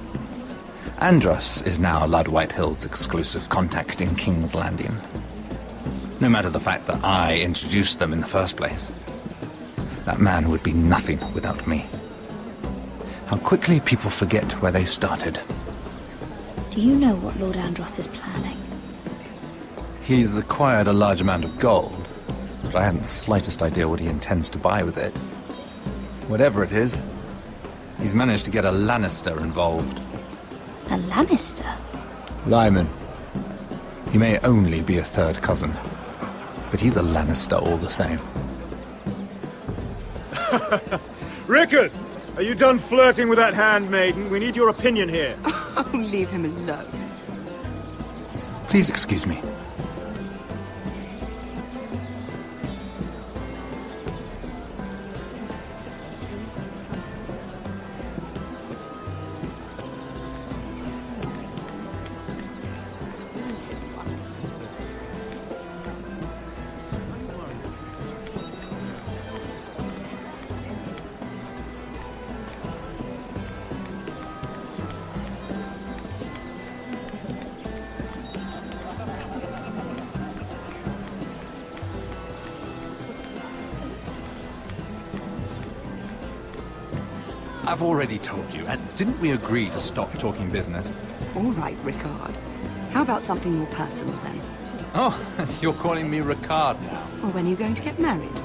Andros is now Lord Whitehill's exclusive contact in King's Landing. No matter the fact that I introduced them in the first place. That man would be nothing without me. How quickly people forget where they started. Do you know what Lord Andros is planning? He's acquired a large amount of gold, but I haven't the slightest idea what he intends to buy with it. Whatever it is, he's managed to get a Lannister involved. A Lannister? Lyman. He may only be a third cousin, but he's a Lannister all the same. Rickard! Are you done flirting with that handmaiden? We need your opinion here. Oh, leave him alone. Please excuse me. I've already told you, and didn't we agree to stop talking business? All right, Rickard. How about something more personal then? Oh, you're calling me Ricard now. Or when are you going to get married?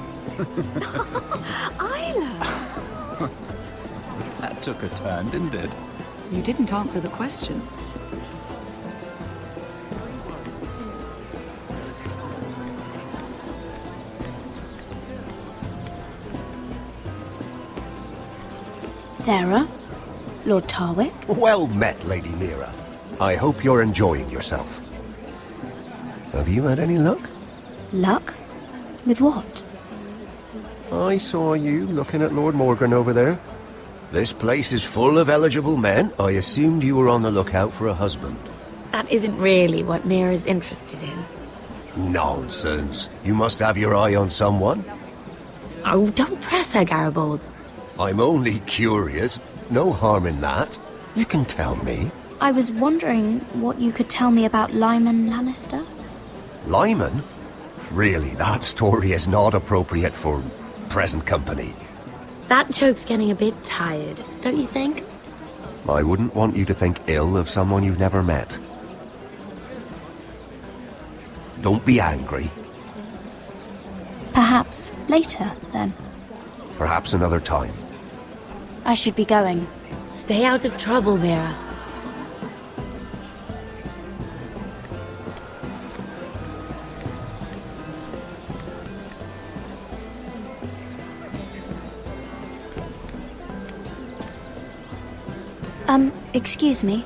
Isla! That took a turn, didn't it? You didn't answer the question. Sarah? Lord Tarwick? Well met, Lady Mira. I hope you're enjoying yourself. Have you had any luck? Luck? With what? I saw you looking at Lord Morgan over there. This place is full of eligible men. I assumed you were on the lookout for a husband. That isn't really what Mira's interested in. Nonsense. You must have your eye on someone. Oh, don't press her, Garibaldi. I'm only curious. No harm in that. You can tell me. I was wondering what you could tell me about Lyman Lannister. Lyman? Really, that story is not appropriate for present company. That joke's getting a bit tired, don't you think? I wouldn't want you to think ill of someone you've never met. Don't be angry. Perhaps later, then. Perhaps another time. I should be going. Stay out of trouble, Mira. Excuse me.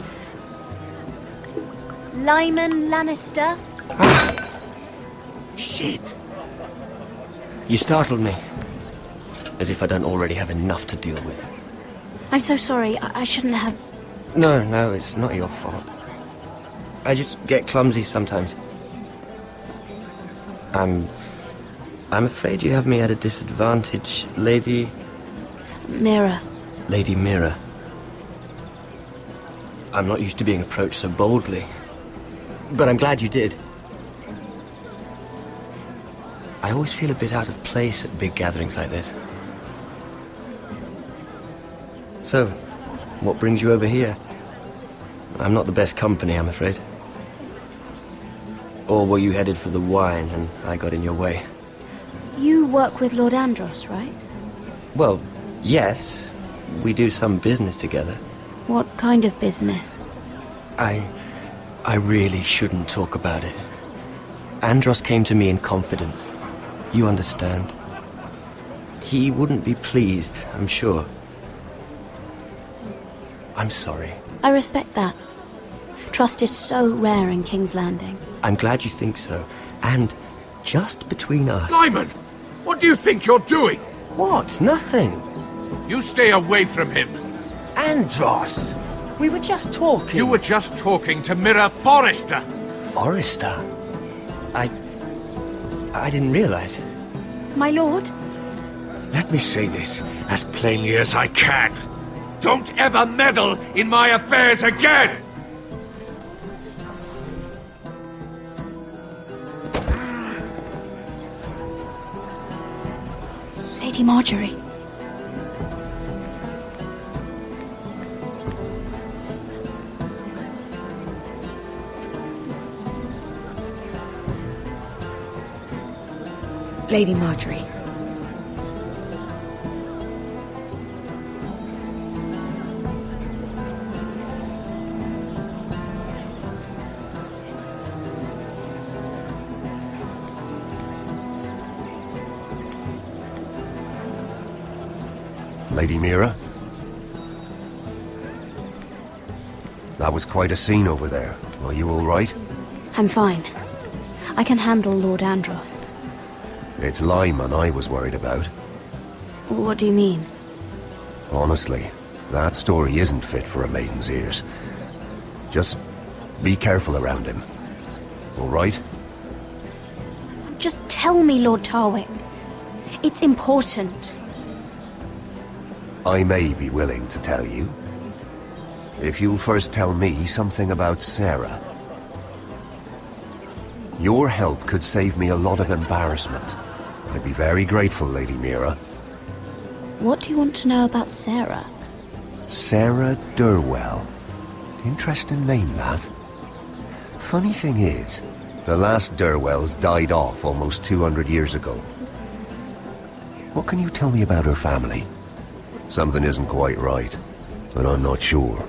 Lyman Lannister? Shit. You startled me. As if I don't already have enough to deal with. I'm so sorry. I shouldn't have... No, it's not your fault. I just get clumsy sometimes. I'm afraid you have me at a disadvantage, Lady... Mira. Lady Mira. I'm not used to being approached so boldly. But I'm glad you did. I always feel a bit out of place at big gatherings like this. So, what brings you over here? I'm not the best company, I'm afraid. Or were you headed for the wine and I got in your way? You work with Lord Andros, right? Well, yes. We do some business together. What kind of business? I really shouldn't talk about it. Andros came to me in confidence. You understand. He wouldn't be pleased, I'm sure. I'm sorry. I respect that. Trust is so rare in King's Landing. I'm glad you think so. And just between us... Lyman! What do you think you're doing? What? Nothing. You stay away from him. Andros! We were just talking. You were just talking to Mira Forrester. Forrester? I didn't realize. My lord? Let me say this as plainly as I can. Don't ever meddle in my affairs again! Lady Marjorie. Lady Marjorie. Lady Mira? That was quite a scene over there. Are you all right? I'm fine. I can handle Lord Andros. It's Lyman I was worried about. What do you mean? Honestly, that story isn't fit for a maiden's ears. Just be careful around him. All right? Just tell me, Lord Tarwick. It's important. I may be willing to tell you. If you'll first tell me something about Sarah. Your help could save me a lot of embarrassment. I'd be very grateful, Lady Mira. What do you want to know about Sarah? Sarah Durwell. Interesting name, that. Funny thing is, the last Durwells died off almost 200 years ago. What can you tell me about her family? Something isn't quite right, but I'm not sure.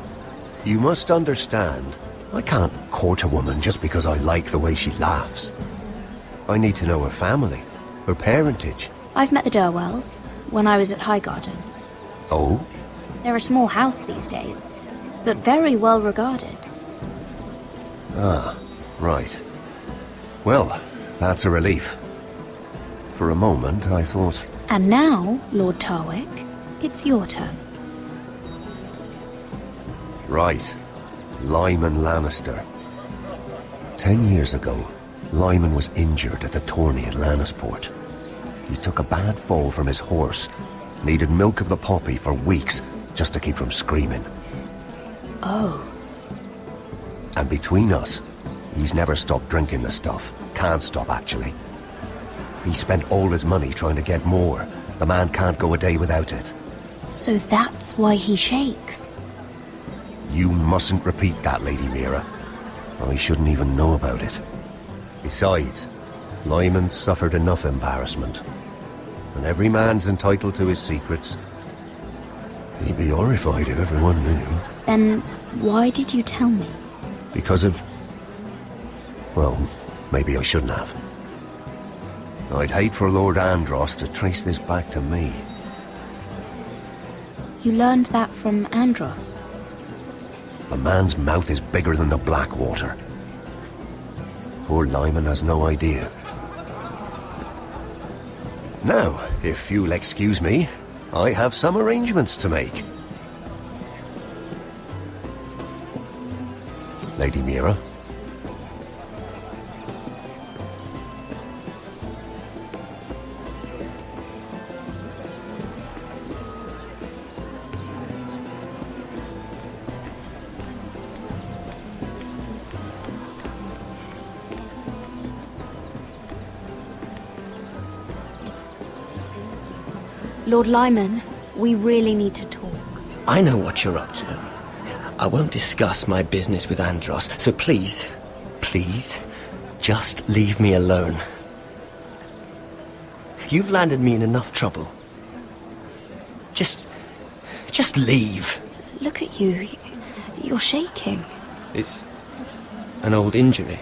You must understand, I can't court a woman just because I like the way she laughs. I need to know her family, her parentage. I've met the Durwells when I was at Highgarden. Oh? They're a small house these days, but very well regarded. Ah, right. Well, that's a relief. For a moment, I thought... And now, Lord Tarwick, it's your turn. Right. Lyman Lannister. 10 years ago, Lyman was injured at the tourney at Lannisport. He took a bad fall from his horse. Needed milk of the poppy for weeks, just to keep from screaming. Oh. And between us, he's never stopped drinking the stuff. Can't stop, actually. He spent all his money trying to get more. The man can't go a day without it. So that's why he shakes. You mustn't repeat that, Lady Mira. I shouldn't even know about it. Besides, Lyman suffered enough embarrassment. And every man's entitled to his secrets. He'd be horrified if everyone knew. Then why did you tell me? Because of... well, maybe I shouldn't have. I'd hate for Lord Andros to trace this back to me. You learned that from Andros? The man's mouth is bigger than the Blackwater. Poor Lyman has no idea. Now, if you'll excuse me, I have some arrangements to make. Lady Mira. Lord Lyman, we really need to talk. I know what you're up to. I won't discuss my business with Andros, so please, just leave me alone. You've landed me in enough trouble. Just leave. Look at you. You're shaking. It's an old injury.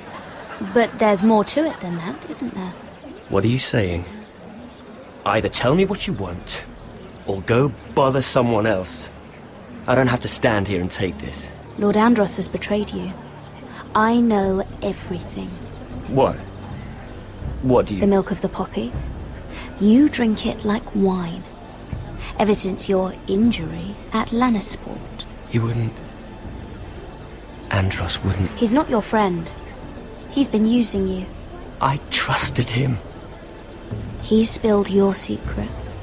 But there's more to it than that, isn't there? What are you saying? Either tell me what you want, or go bother someone else. I don't have to stand here and take this. Lord Andros has betrayed you. I know everything. What? What do you... The milk of the poppy. You drink it like wine. Ever since your injury at Lannisport. He wouldn't... Andros wouldn't... He's not your friend. He's been using you. I trusted him. He spilled your secrets.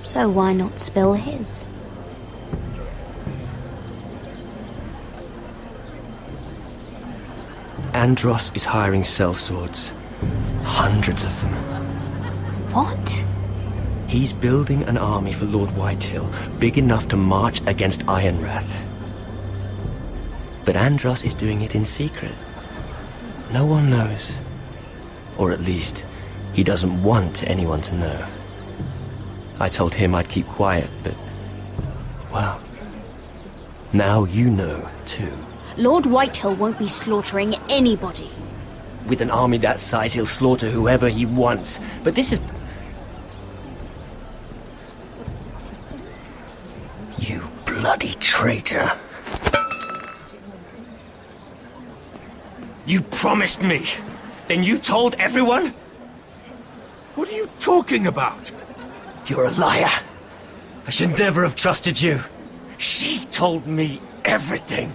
So why not spill his? Andros is hiring sellswords. Hundreds of them. What? He's building an army for Lord Whitehill, big enough to march against Ironrath. But Andros is doing it in secret. No one knows. Or at least, he doesn't want anyone to know. I told him I'd keep quiet, but... well... now you know, too. Lord Whitehill won't be slaughtering anybody. With an army that size, he'll slaughter whoever he wants. But this is... you bloody traitor. You promised me. Then you told everyone? What are you talking about? You're a liar. I should never have trusted you. She told me everything.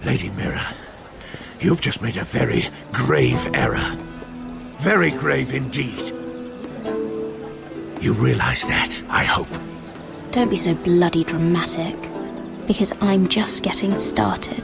Lady Mira, you've just made a very grave error. Very grave indeed. You realize that, I hope. Don't be so bloody dramatic, because I'm just getting started.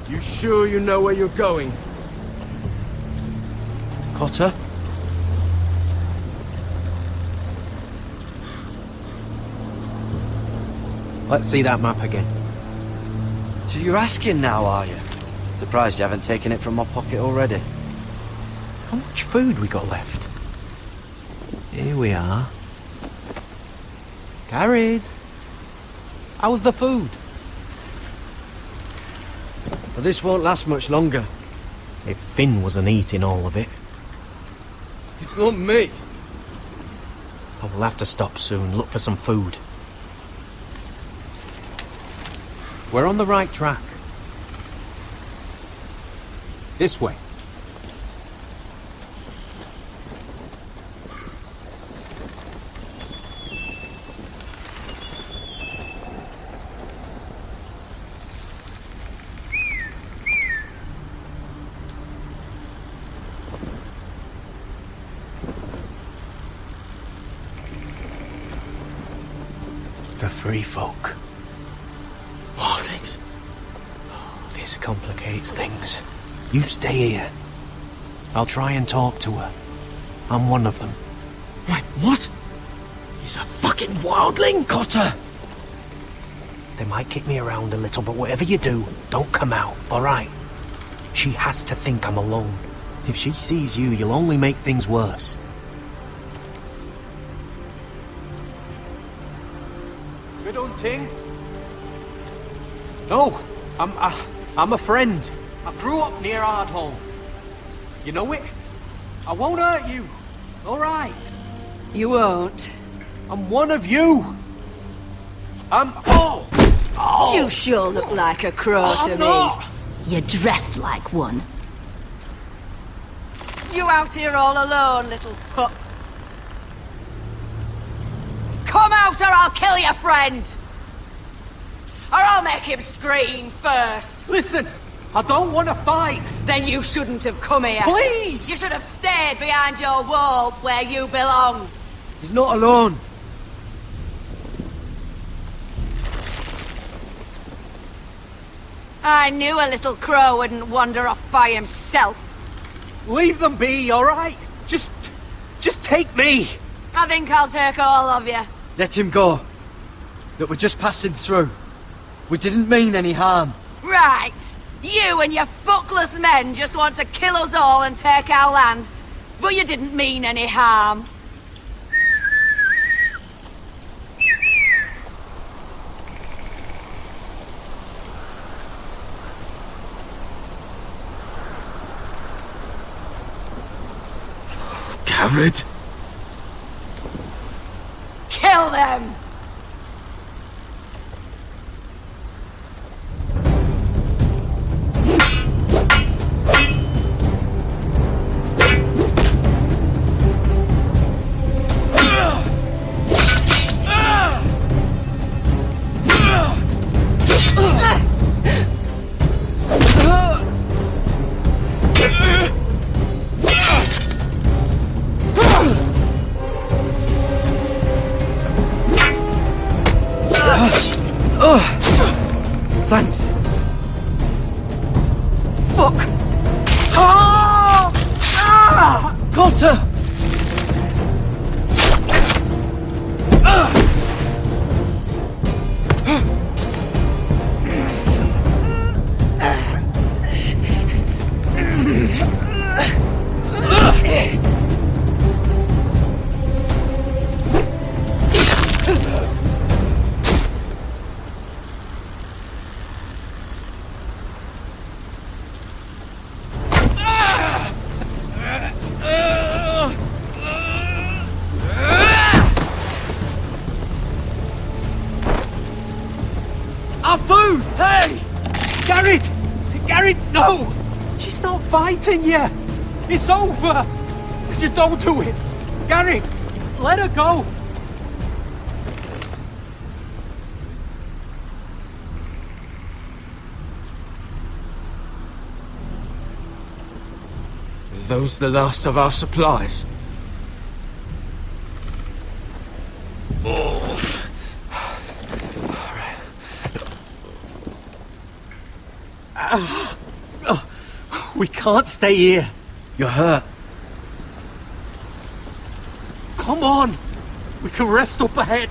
You sure you know where you're going? Cotter? Let's see that map again. So you're asking now, are you? Surprised you haven't taken it from my pocket already. How much food we got left? Here we are. Carried. How's the food? But this won't last much longer. If Finn wasn't eating all of it. It's not me. I will have to stop soon, look for some food. We're on the right track. This way. The free folk. Mornings. Oh, this complicates things. You stay here. I'll try and talk to her. I'm one of them. Wait, what? He's a fucking wildling, Cotter! They might kick me around a little, but whatever you do, don't come out, alright? She has to think I'm alone. If she sees you, you'll only make things worse. Good hunting? No, I'm a friend. I grew up near Ardhall. You know it? I won't hurt you. All right. You won't. I'm one of you. Oh! You sure look like a crow to me. Not. You're dressed like one. You out here all alone, little pup? Come out or I'll kill your friend! Or I'll make him scream first. Listen, I don't want to fight. Then you shouldn't have come here. Please! You should have stayed behind your wall where you belong. He's not alone. I knew a little crow wouldn't wander off by himself. Leave them be, all right? Just take me. I think I'll take all of you. Let him go. That we're just passing through. We didn't mean any harm. Right. You and your fuckless men just want to kill us all and take our land. But you didn't mean any harm. Garrett? Kill them! Thanks. Fuck! Cotter! Our food! Hey! Garrett! Garrett, no! She's not fighting you! It's over! Just don't do it! Garrett! Let her go! Are those the last of our supplies? We can't stay here. You're hurt. Come on! We can rest up ahead.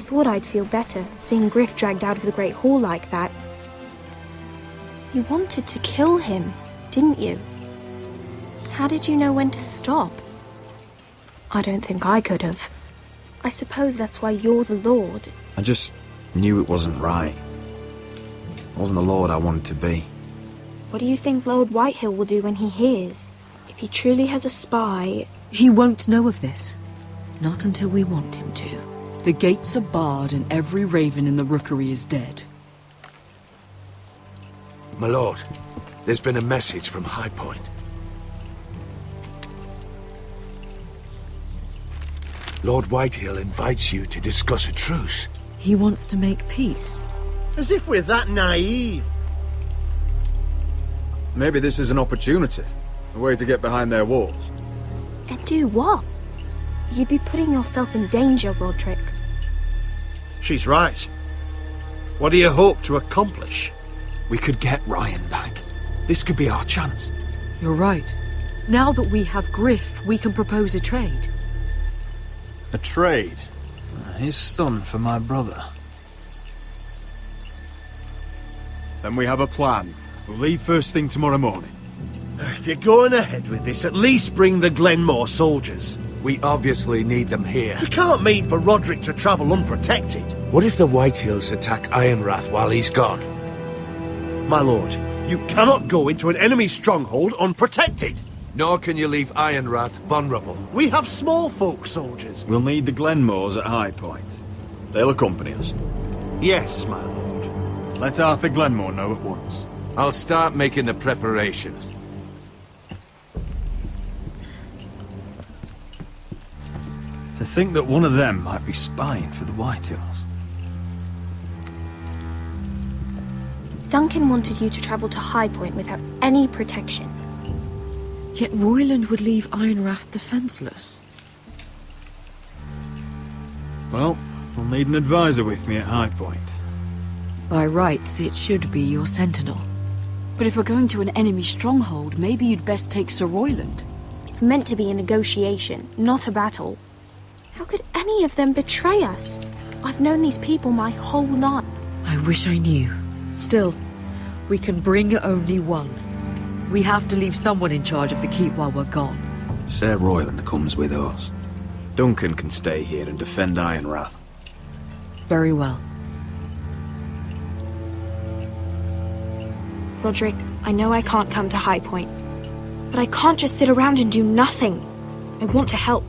thought I'd feel better seeing Griff dragged out of the Great Hall like that. You wanted to kill him, didn't you? How did you know when to stop? I don't think I could have. I suppose that's why you're the Lord. I just knew it wasn't right. I wasn't the Lord I wanted to be. What do you think Lord Whitehill will do when he hears? If he truly has a spy... He won't know of this. Not until we want him to. The gates are barred and every raven in the rookery is dead. My lord, there's been a message from High Point. Lord Whitehill invites you to discuss a truce. He wants to make peace. As if we're that naive. Maybe this is an opportunity. A way to get behind their walls. And do what? You'd be putting yourself in danger, Roderick. She's right. What do you hope to accomplish? We could get Ryan back. This could be our chance. You're right. Now that we have Griff, we can propose a trade. A trade? His son for my brother. Then we have a plan. We'll leave first thing tomorrow morning. If you're going ahead with this, at least bring the Glenmore soldiers. We obviously need them here. You can't mean for Roderick to travel unprotected. What if the Whitehills attack Ironrath while he's gone? My lord, you cannot go into an enemy stronghold unprotected. Nor can you leave Ironrath vulnerable. We have small folk soldiers. We'll need the Glenmores at High Point. They'll accompany us. Yes, my lord. Let Arthur Glenmore know at once. I'll start making the preparations. To think that one of them might be spying for the Whitehills. Duncan wanted you to travel to High Point without any protection. Yet Royland would leave Ironrath defenseless. Well, we'll need an advisor with me at High Point. By rights, it should be your sentinel. But if we're going to an enemy stronghold, maybe you'd best take Sir Royland. It's meant to be a negotiation, not a battle. How could any of them betray us? I've known these people my whole life. I wish I knew. Still, we can bring only one. We have to leave someone in charge of the keep while we're gone. Sir Royland comes with us. Duncan can stay here and defend Ironrath. Very well. Roderick, I know I can't come to High Point, but I can't just sit around and do nothing. I want to help.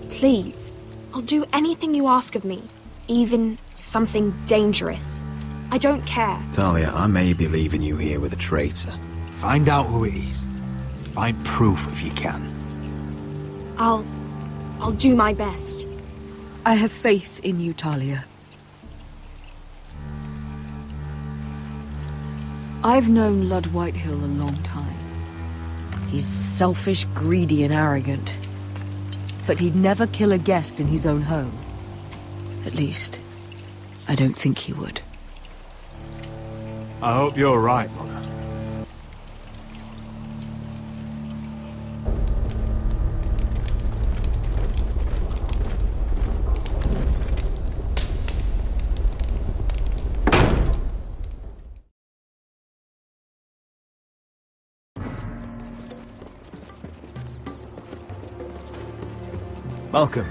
Please. I'll do anything you ask of me, even something dangerous. I don't care. Talia, I may be leaving you here with a traitor. Find out who it is. Find proof if you can. I'll do my best. I have faith in you, Talia. I've known Lud Whitehill a long time. He's selfish, greedy, and arrogant. But he'd never kill a guest in his own home. At least, I don't think he would. I hope you're right, Mother. Malcolm.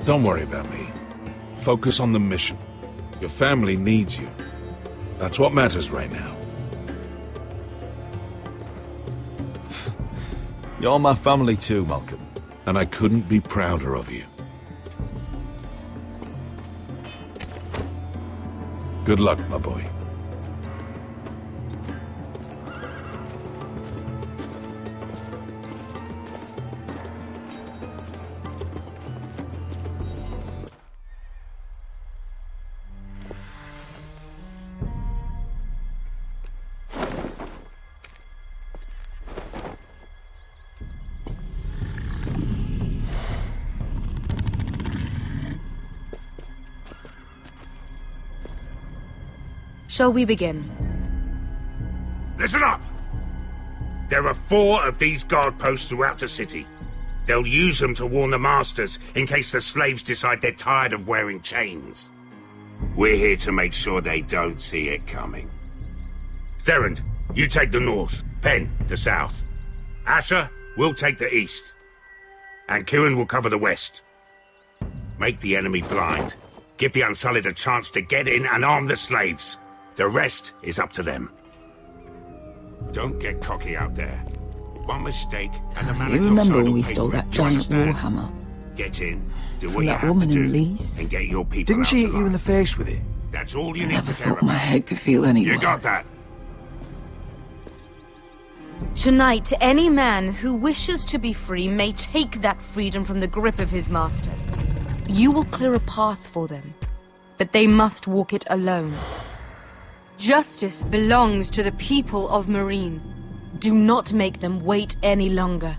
Don't worry about me. Focus on the mission. Your family needs you. That's what matters right now. You're my family too, Malcolm. And I couldn't be prouder of you. Good luck, my boy. Shall we begin? Listen up! There are 4 of these guard posts throughout the city. They'll use them to warn the masters in case the slaves decide they're tired of wearing chains. We're here to make sure they don't see it coming. Therend, you take the north. Penn, the south. Asher, we'll take the east. And Kieran will cover the west. Make the enemy blind. Give the Unsullied a chance to get in and arm the slaves. The rest is up to them. Don't get cocky out there. One mistake and the man You at your remember side when will we pay stole for it. that You giant understand? warhammer? Get in, do From what you that have woman to do, in Lease? and get your people Didn't out she hit alive. you in the face with it? That's all you I need never to care thought my about. head could feel any You worse. got that? Tonight, any man who wishes to be free may take that freedom from the grip of his master. You will clear a path for them, but they must walk it alone. Justice belongs to the people of Marine. Do not make them wait any longer.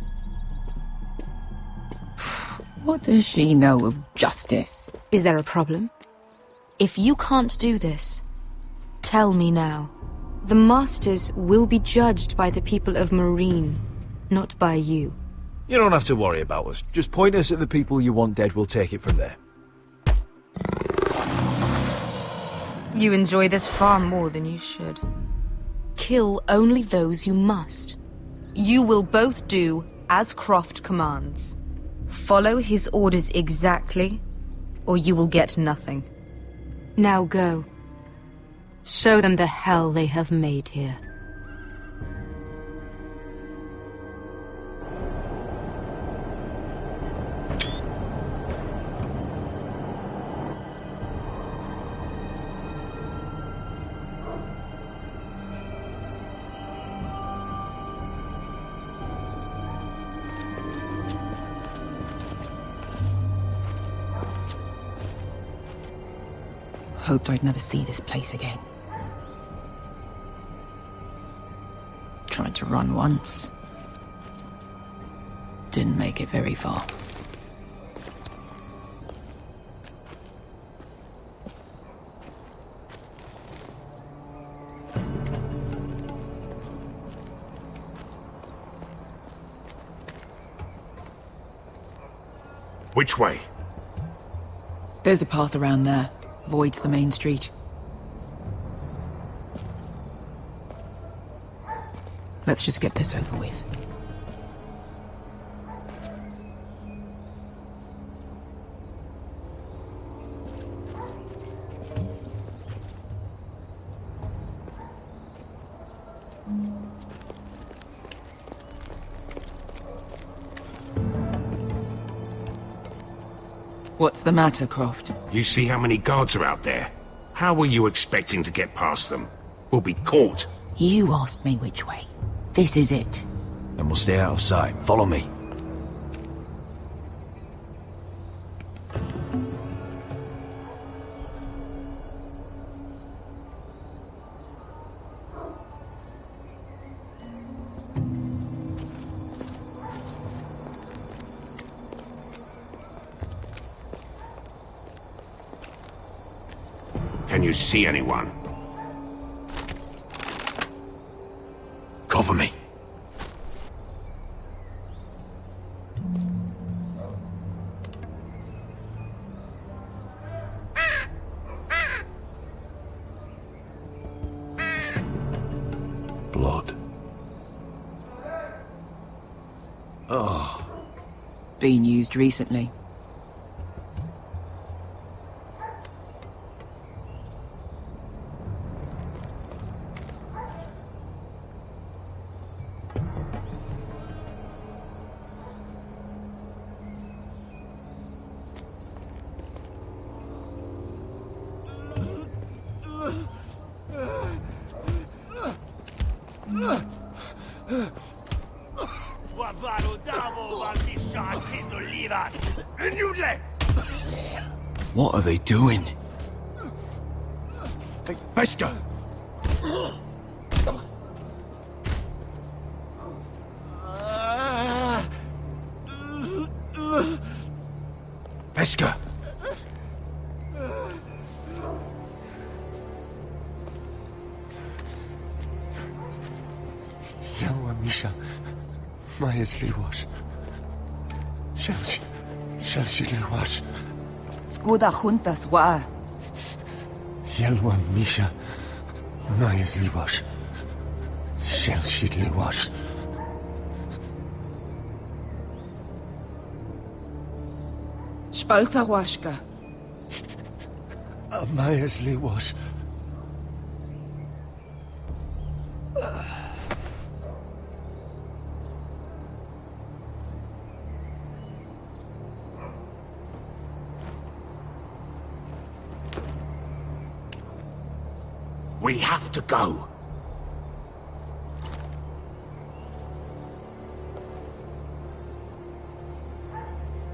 What does she know of justice? Is there a problem? If you can't do this, tell me now. The Masters will be judged by the people of Marine, not by you. You don't have to worry about us. Just point us at the people you want dead, we'll take it from there. You enjoy this far more than you should. Kill only those you must. You will both do as Croft commands. Follow his orders exactly, or you will get nothing. Now go. Show them the hell they have made here. Hoped I'd never see this place again. Tried to run once. Didn't make it very far. Which way? There's a path around there. Avoids the main street. Let's just get this over with. What's the matter, Croft? You see how many guards are out there? How were you expecting to get past them? We'll be caught. You asked me which way. This is it. Then we'll stay out of sight. Follow me. Can you see anyone? Cover me. Blood. Oh. Been used recently. What are they doing? Pesca! Pesca! Yała Misza, ma jest liłość. Shelshiliwash. Skuda juntas wa. Yelwa Misha. Mayas Liwash. Shelshiliwash. Spalsa washka. Mayas Liwash. We have to go.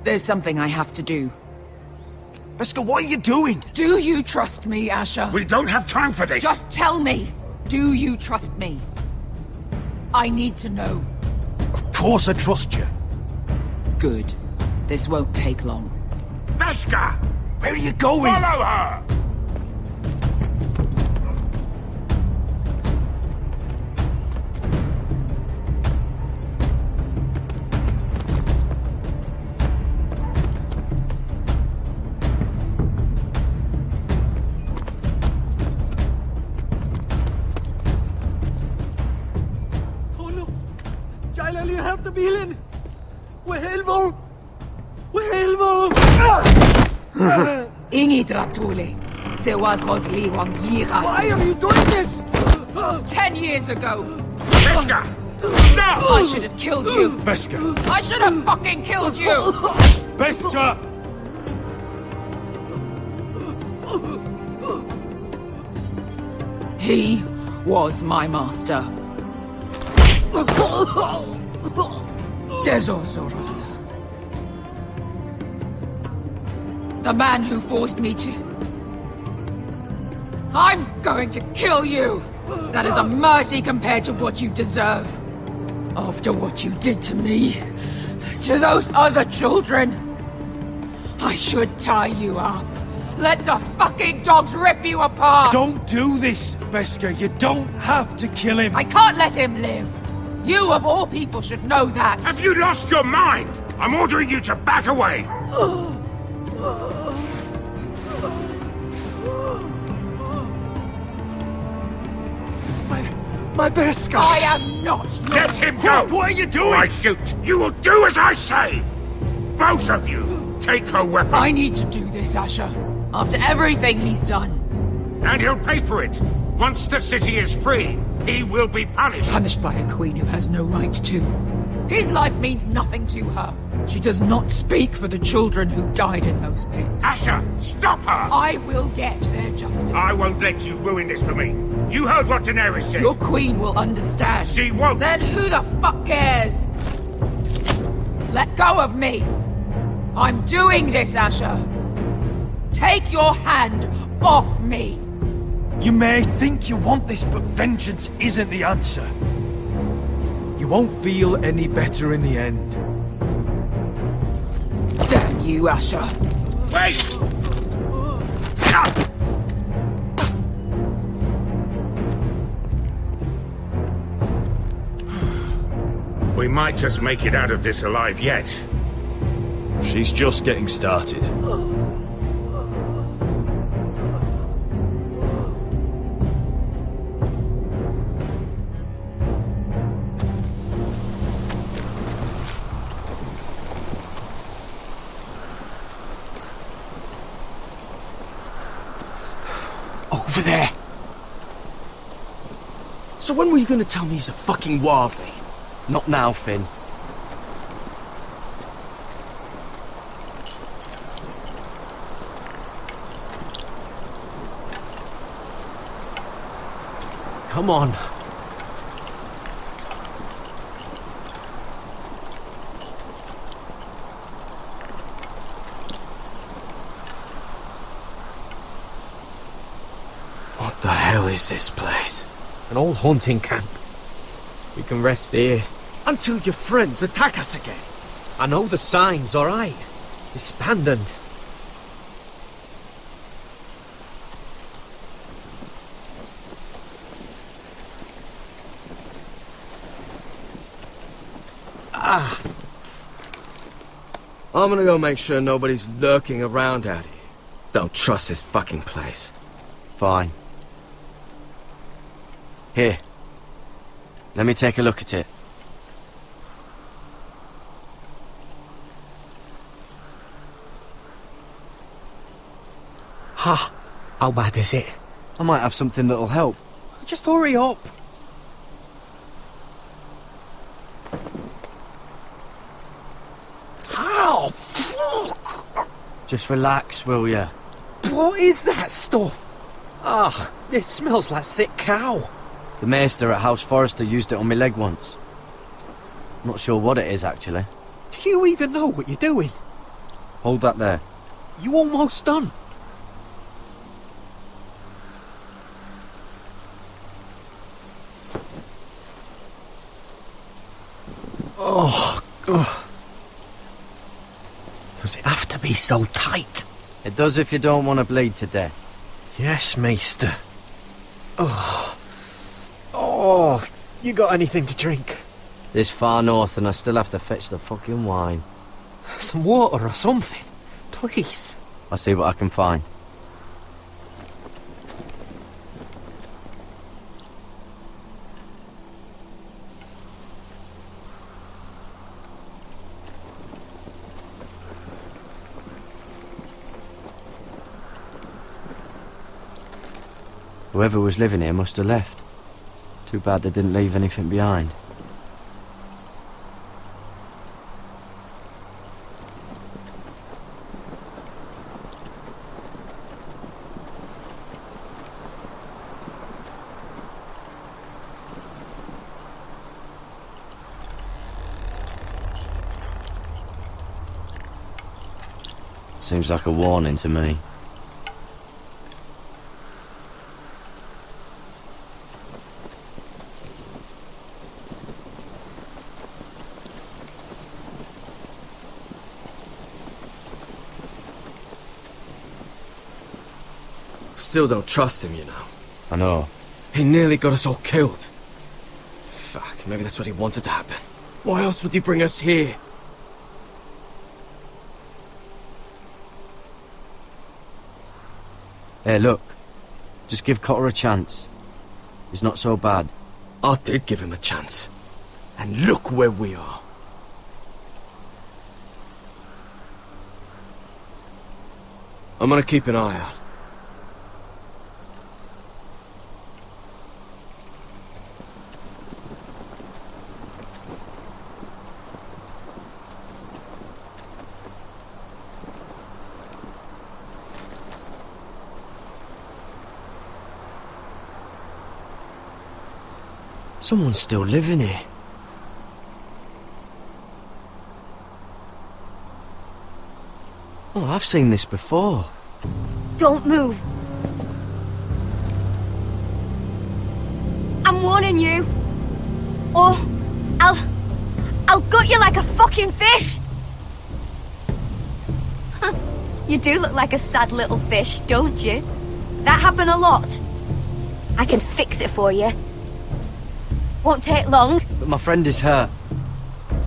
There's something I have to do. Beskha, what are you doing? Do you trust me, Asher? We don't have time for this. Just tell me. Do you trust me? I need to know. Of course I trust you. Good. This won't take long. Beskha! Where are you going? Follow her! Bilen! Wehelmo! Wehelmo! Ingi Dratule. Se was Rosli Wang Yiras. Why are you doing this? 10 years ago. Beskha! Stop! I should have killed you. Beskha! I should have fucking killed you! Beskha! He was my master. Dezozoraza. The man who forced me to... I'm going to kill you! That is a mercy compared to what you deserve. After what you did to me, to those other children, I should tie you up. Let the fucking dogs rip you apart! Don't do this, Beskha. You don't have to kill him. I can't let him live. You, of all people, should know that. Have you lost your mind? I'm ordering you to back away. My Beskha! I am not. Let him go! What are you doing? I shoot. You will do as I say. Both of you, take her weapon. I need to do this, Asher. After everything he's done. And he'll pay for it. Once the city is free, he will be punished. Punished by a queen who has no right to. His life means nothing to her. She does not speak for the children who died in those pits. Asher, stop her! I will get their justice. I won't let you ruin this for me. You heard what Daenerys said. Your queen will understand. She won't. Then who the fuck cares? Let go of me. I'm doing this, Asher. Take your hand off me. You may think you want this, but vengeance isn't the answer. You won't feel any better in the end. Damn you, Asher. Wait! We might just make it out of this alive yet. She's just getting started. Over there! So when were you gonna tell me he's a fucking wildling? Not now, Finn. Come on. What the hell is this place? An old hunting camp. We can rest here. Until your friends attack us again. I know the signs, alright? It's abandoned. I'm gonna go make sure nobody's lurking around out here. Don't trust this fucking place. Fine. Here. Let me take a look at it. Ha! How bad is it? I might have something that'll help. Just hurry up. Ow! Fuck! Just relax, will ya? What is that stuff? Ah, it smells like sick cow. The maester at House Forrester used it on my leg once. Not sure what it is, actually. Do you even know what you're doing? Hold that there. You almost done. Oh, God. Does it have to be so tight? It does if you don't want to bleed to death. Yes, Maester. Oh. Oh, you got anything to drink? This far north and I still have to fetch the fucking wine. Some water or something, please. I'll see what I can find. Whoever was living here must have left. Too bad they didn't leave anything behind. Seems like a warning to me. Still don't trust him, you know. I know. He nearly got us all killed. Fuck, maybe that's what he wanted to happen. Why else would he bring us here? Hey, look. Just give Cotter a chance. He's not so bad. I did give him a chance. And look where we are. I'm gonna keep an eye out. Someone's still living here. Oh, I've seen this before. Don't move. I'm warning you. Or I'll gut you like a fucking fish. You do look like a sad little fish, don't you? That happen a lot. I can fix it for you. Won't take long. But my friend is hurt.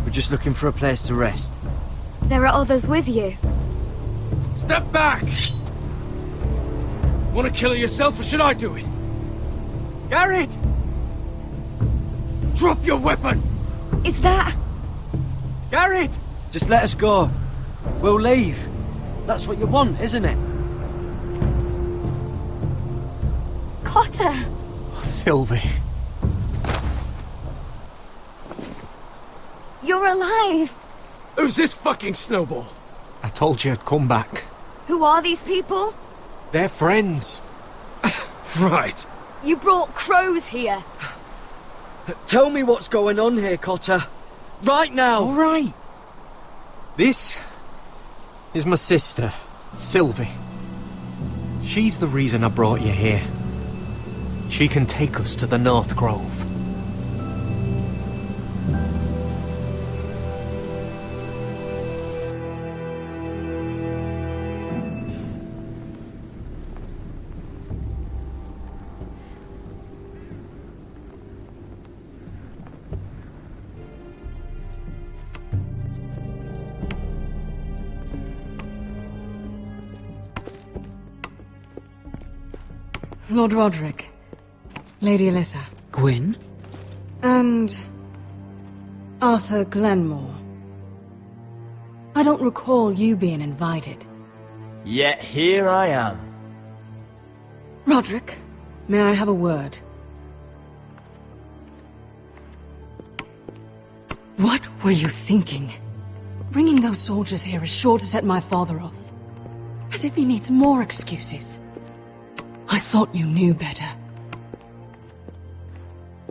We're just looking for a place to rest. There are others with you. Step back! Want to kill her yourself, or should I do it? Garrett! Drop your weapon! Is that... Garrett! Just let us go. We'll leave. That's what you want, isn't it? Cotter! Oh, Sylvie. You're alive! Who's this fucking snowball? I told you I'd come back. Who are these people? They're friends. Right. You brought crows here. Tell me what's going on here, Cotter. Right now! All right. This is my sister, Sylvie. She's the reason I brought you here. She can take us to the North Grove. Lord Roderick, Lady Alyssa. Gwyn? And Arthur Glenmore. I don't recall you being invited. Yet here I am. Roderick, may I have a word? What were you thinking? Bringing those soldiers here is sure to set my father off. As if he needs more excuses. I thought you knew better.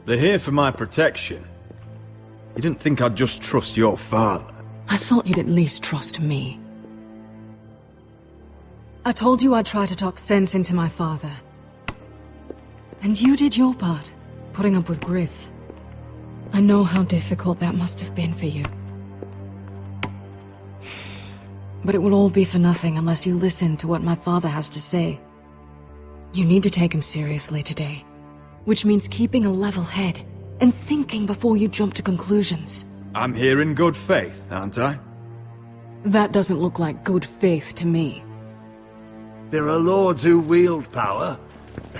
They're here for my protection. You didn't think I'd just trust your father? I thought you'd at least trust me. I told you I'd try to talk sense into my father. And you did your part, putting up with Griff. I know how difficult that must have been for you. But it will all be for nothing unless you listen to what my father has to say. You need to take him seriously today, which means keeping a level head and thinking before you jump to conclusions. I'm here in good faith, aren't I? That doesn't look like good faith to me. There are lords who wield power,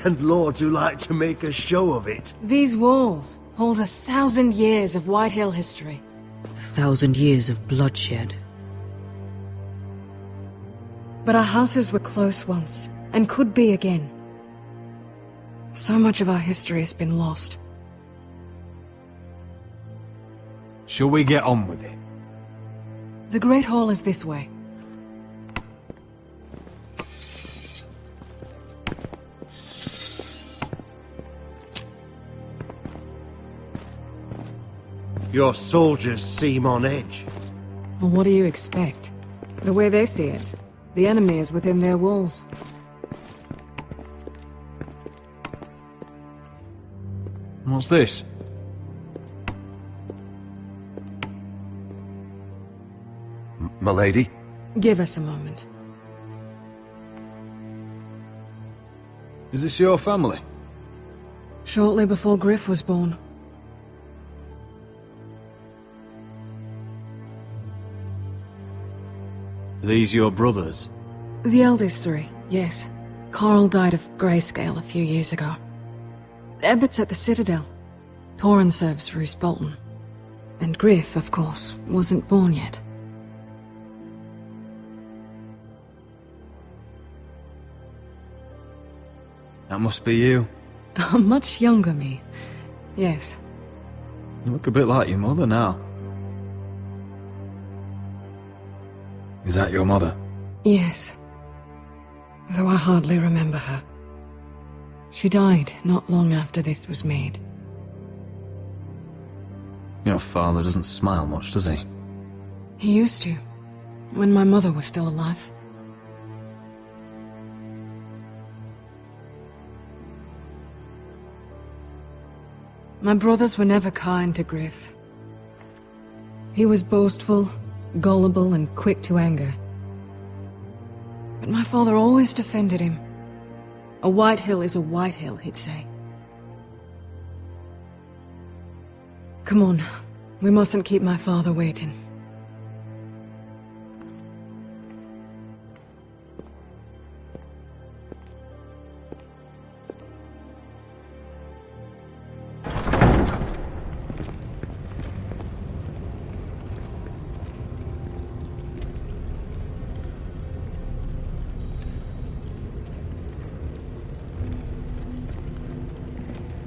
and lords who like to make a show of it. These walls hold 1,000 years of Whitehill history. 1,000 years of bloodshed. But our houses were close once, and could be again. So much of our history has been lost. Shall we get on with it? The Great Hall is this way. Your soldiers seem on edge. Well, what do you expect? The way they see it, the enemy is within their walls. What's this? Milady? Give us a moment. Is this your family? Shortly before Griff was born. These your brothers? The eldest three, yes. Carl died of grayscale a few years ago. Ebbett's at the Citadel. Torrin serves for Roose Bolton. And Griff, of course, wasn't born yet. That must be you. A much younger me. Yes. You look a bit like your mother now. Is that your mother? Yes. Though I hardly remember her. She died not long after this was made. Your father doesn't smile much, does he? He used to, when my mother was still alive. My brothers were never kind to Griff. He was boastful, gullible, and quick to anger. But my father always defended him. A Whitehill is a Whitehill, he'd say. Come on, we mustn't keep my father waiting.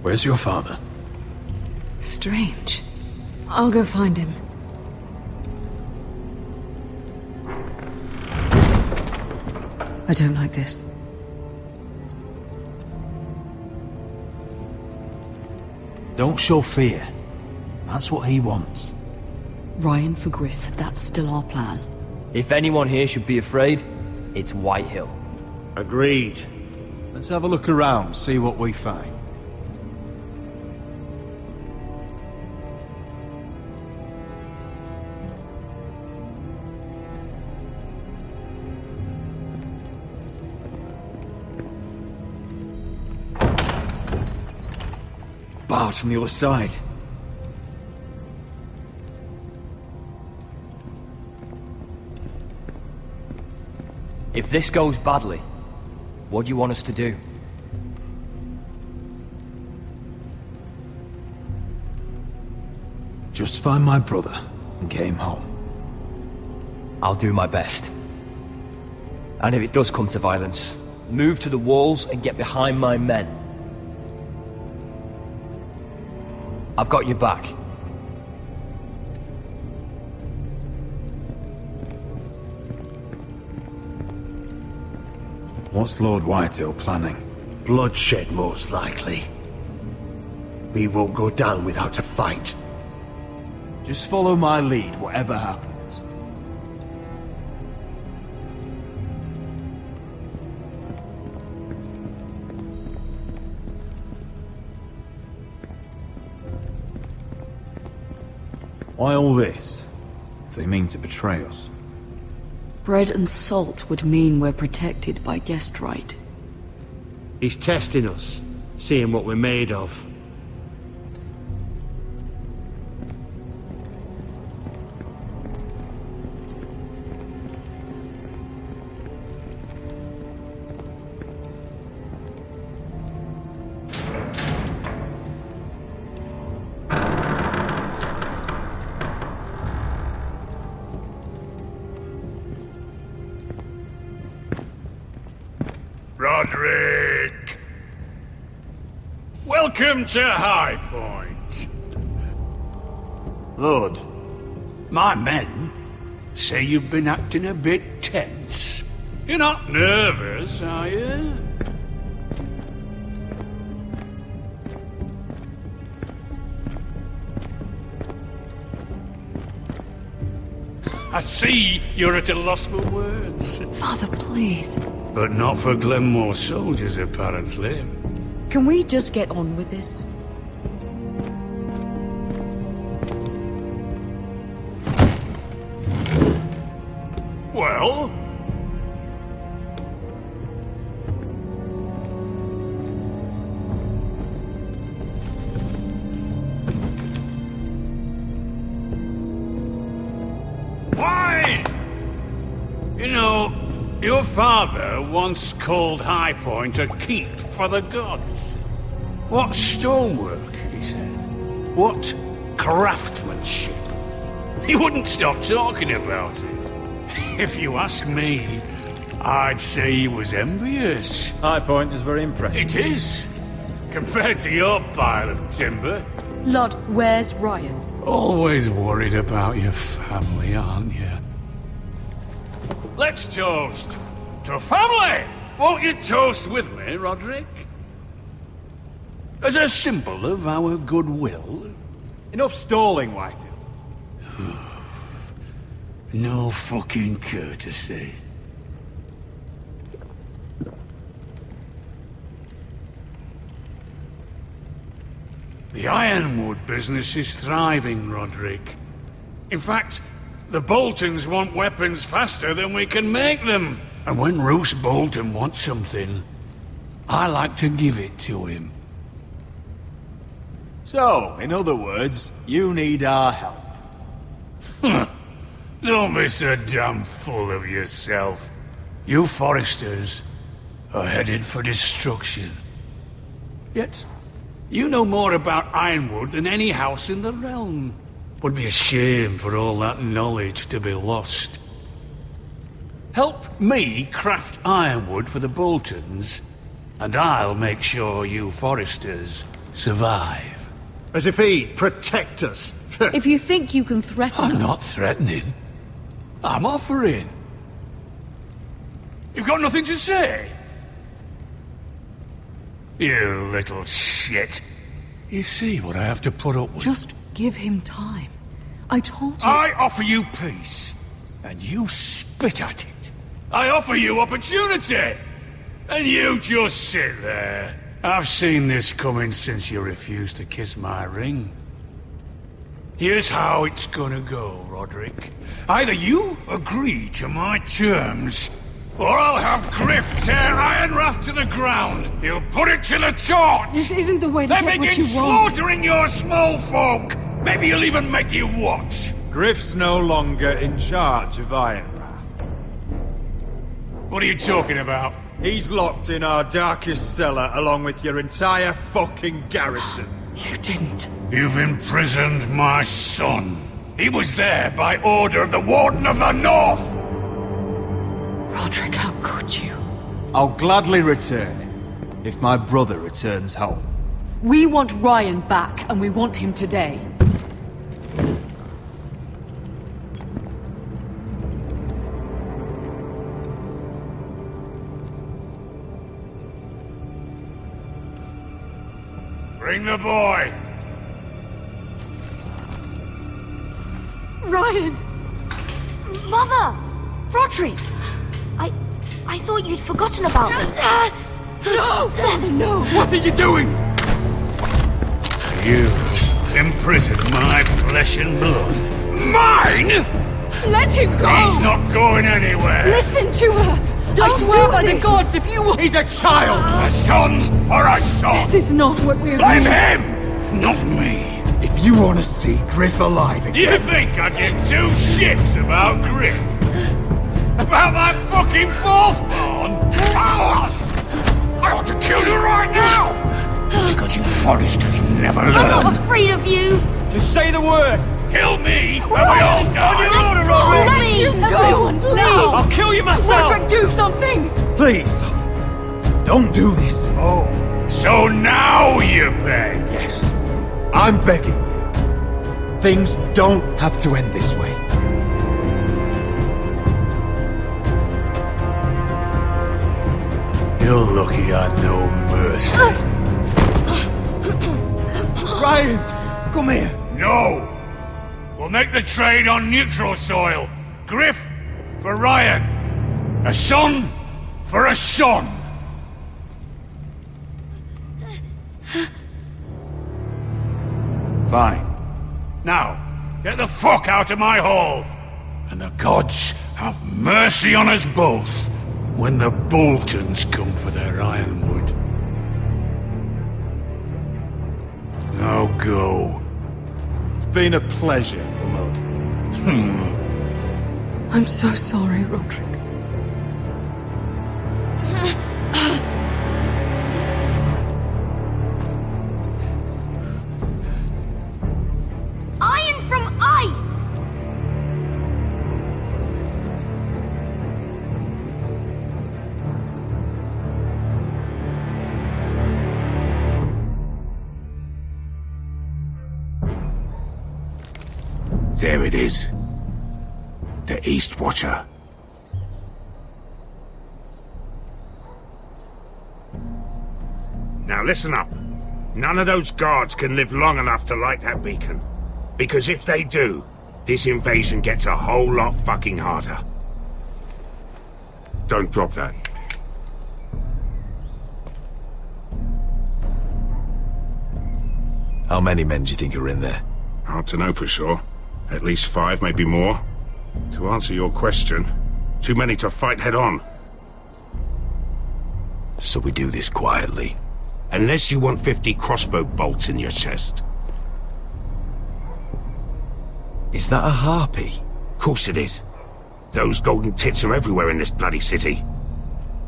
Where's your father? Strange. I'll go find him. I don't like this. Don't show fear. That's what he wants. Ryan for Griff, that's still our plan. If anyone here should be afraid, it's Whitehill. Agreed. Let's have a look around, see what we find. Barred from the other side. If this goes badly, what do you want us to do? Just find my brother and get him home. I'll do my best. And if it does come to violence, move to the walls and get behind my men. I've got your back. What's Lord Whitehill planning? Bloodshed, most likely. We won't go down without a fight. Just follow my lead, whatever happens. Why all this? If they mean to betray us. Bread and salt would mean we're protected by guest right. He's testing us, seeing what we're made of. Roderick! Welcome to High Point. Lord, my men say you've been acting a bit tense. You're not nervous, are you? I see you're at a loss for words. Father, please. But not for Glenmore soldiers, apparently. Can we just get on with this? Well? Why? You know, your father once called High Point a keep for the gods. What stonework, he said. What craftsmanship. He wouldn't stop talking about it. If you ask me, I'd say he was envious. High Point is very impressive. It is. Compared to your pile of timber. Lord, where's Ryan? Always worried about your family, aren't you? Let's toast to family! Won't you toast with me, Roderick? As a symbol of our goodwill. Enough stalling, Whitehill. No fucking courtesy. The ironwood business is thriving, Roderick. In fact, the Boltons want weapons faster than we can make them. And when Roose Bolton wants something, I like to give it to him. So, in other words, you need our help. Don't be so damn full of yourself. You Foresters are headed for destruction. Yet, you know more about Ironwood than any house in the realm. Would be a shame for all that knowledge to be lost. Help me craft ironwood for the Boltons, and I'll make sure you Foresters survive. As if he'd protect us. If you think you can threaten us... I'm not threatening. I'm offering. You've got nothing to say? You little shit. You see what I have to put up with? Just give him time. I told you... I offer you peace, and you spit at it. I offer you opportunity, and you just sit there. I've seen this coming since you refused to kiss my ring. Here's how it's gonna go, Roderick. Either you agree to my terms, or I'll have Griff tear Ironrath to the ground. He'll put it to the torch. This isn't the way to get what you want. Then begin slaughtering your small folk. Maybe he'll even make you watch. Griff's no longer in charge of Ironrath. What are you talking about? He's locked in our darkest cellar along with your entire fucking garrison. You didn't. You've imprisoned my son. He was there by order of the Warden of the North! Roderick, how could you? I'll gladly return him, if my brother returns home. We want Ryan back, and we want him today. Bring the boy! Ryan! Mother! Roderick! I thought you'd forgotten about me. No! Father, no! What are you doing? You imprisoned my flesh and blood. Mine?! Let him go! He's not going anywhere! Listen to her! Don't I swear do by the this. gods, if you... He's a child! A son for a son! This is not what we Blame agreed. him! Not me! If you want to see Griff alive again... You think I give two shits about Griff? About my fucking fourth-born? I ought to kill you right now! Because you Forresters never learn. I'm not afraid of you! Just say the word! Kill me, and we all die! Let me! Everyone, please! I'll kill you myself! Roderick, do something! Please! Don't do this! Oh, so now you beg? Yes. I'm begging you. Things don't have to end this way. You're lucky I know mercy. Ryan! Come here! No! We'll make the trade on neutral soil. Griff for Ryan. A son for a son. Fine. Now, get the fuck out of my hall. And the gods have mercy on us both when the Boltons come for their ironwood. Now go. It's been a pleasure, Blood. I'm so sorry, Roderick. Iron from ice! There it is. The East Watcher. Now listen up. None of those guards can live long enough to light that beacon. Because if they do, this invasion gets a whole lot fucking harder. Don't drop that. How many men do you think are in there? Hard to know for sure. At least 5, maybe more. To answer your question, too many to fight head on. So we do this quietly. Unless you want 50 crossbow bolts in your chest. Is that a harpy? Course it is. Those golden tits are everywhere in this bloody city.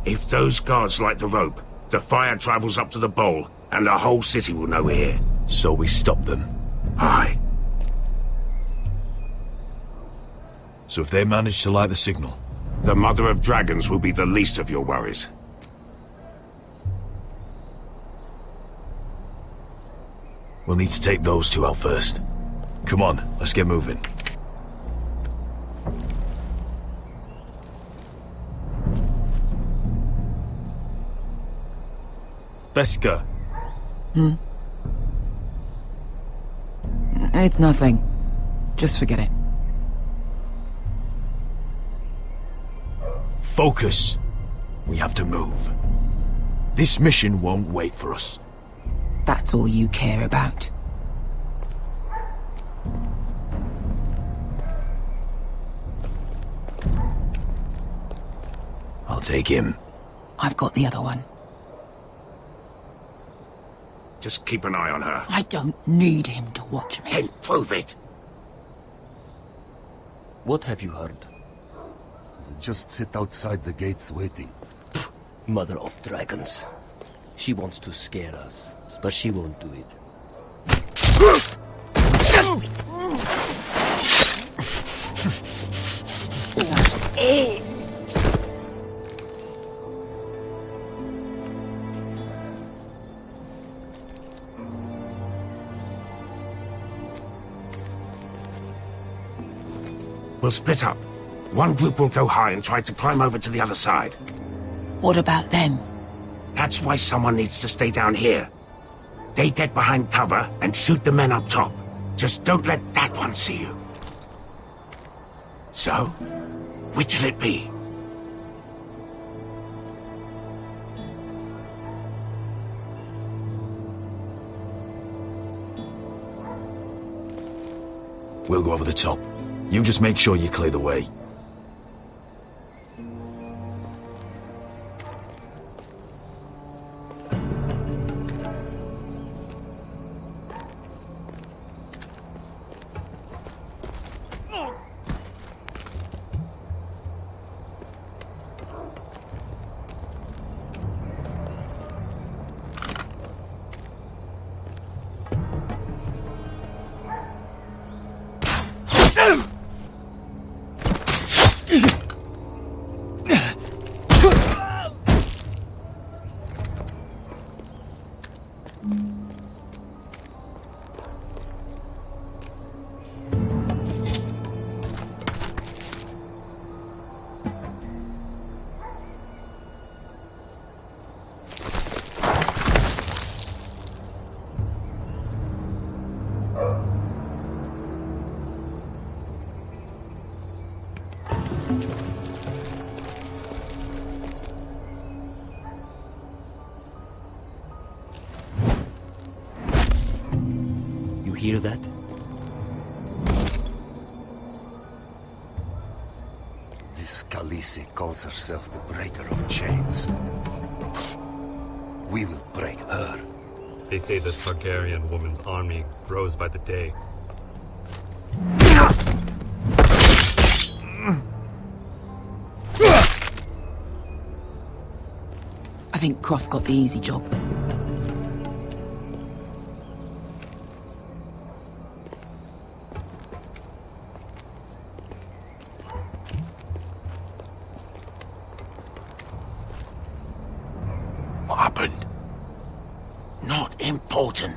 If those guards light the rope, the fire travels up to the bowl, and the whole city will know we're here. So we stop them? Aye. So if they manage to light the signal? The Mother of Dragons will be the least of your worries. We'll need to take those two out first. Come on, let's get moving. Beskha. It's nothing. Just forget it. Focus. We have to move. This mission won't wait for us. That's all you care about. I'll take him. I've got the other one. Just keep an eye on her. I don't need him to watch me. Hey, prove it! What have you heard? Just sit outside the gates waiting. Mother of Dragons. She wants to scare us, but she won't do it. We'll split up. One group will go high and try to climb over to the other side. What about them? That's why someone needs to stay down here. They get behind cover and shoot the men up top. Just don't let that one see you. So, which'll it be? We'll go over the top. You just make sure you clear the way. Hear that? This Khaleesi calls herself the Breaker of Chains. We will break her. They say the Targaryen woman's army grows by the day. I think Croft got the easy job. What happened? Not important.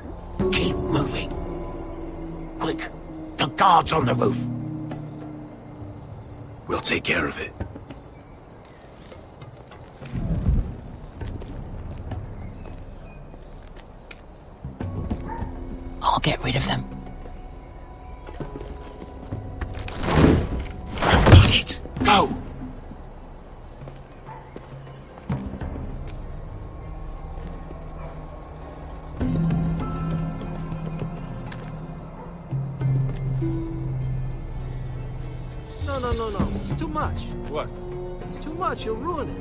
Keep moving. Quick, the guards on the roof. We'll take care of it. I'll get rid of them. I've got it. Go! No. It's too much. What? It's too much. You'll ruin it.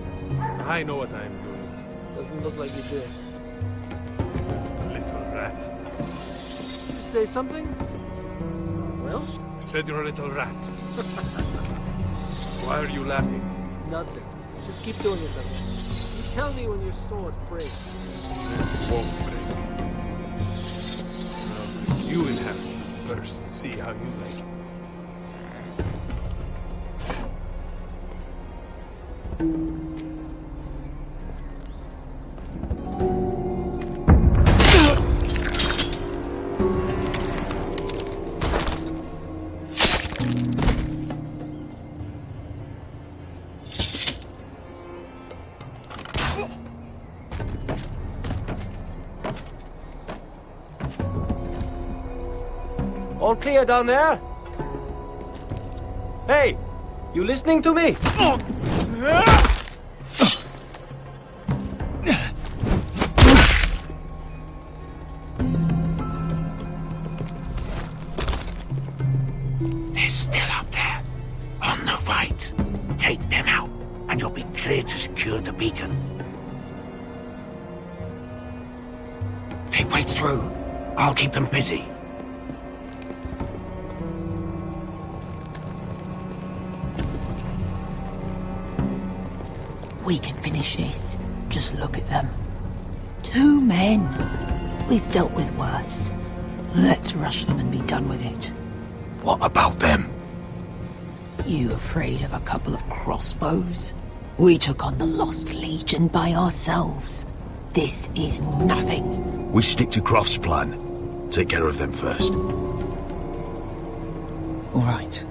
I know what I'm doing. Doesn't look like you did. Little rat. Did you say something? Well? I said you're a little rat. Why are you laughing? Nothing. Just keep doing it, though. You tell me when your sword breaks. It won't break. Well, you inherit first. See how you like it. All clear down there? Hey, you listening to me? They're still up there. On the right. Take them out, and you'll be clear to secure the beacon. They break through. I'll keep them busy. We can finish this. Just look at them. 2 men. We've dealt with worse. Let's rush them and be done with it. What about them? You afraid of a couple of crossbows? We took on the Lost Legion by ourselves. This is nothing. We stick to Croft's plan. Take care of them first. All right.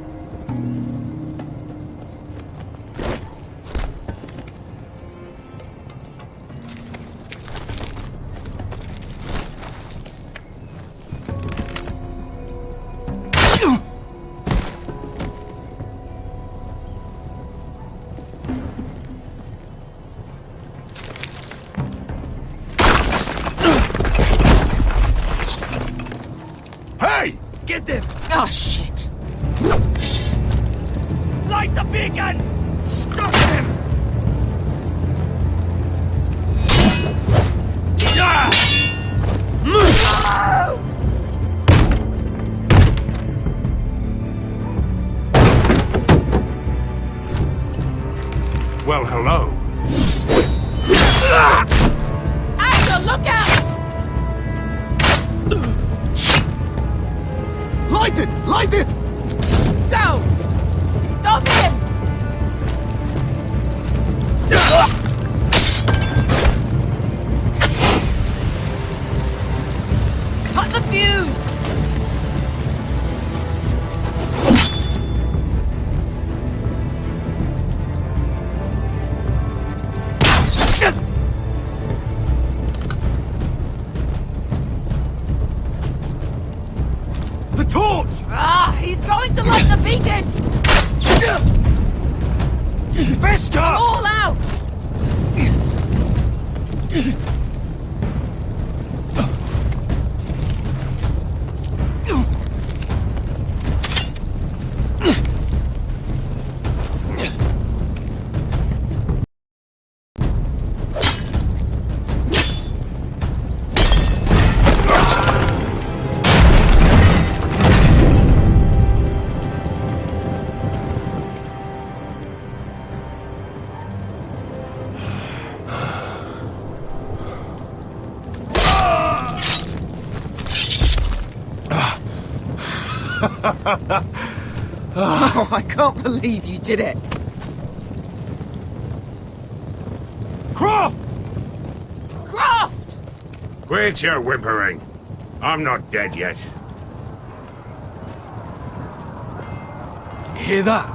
Get them! Oh, shit! Light the beacon! Stop him! Well, hello. Asher, look out! Light it! Light it! Go! Stop him! Cut the fuse! The torch! Ah, he's going to light the beacon! Bester! All out! Oh, I can't believe you did it. Croft! Croft! Quit your whimpering. I'm not dead yet. Hear that?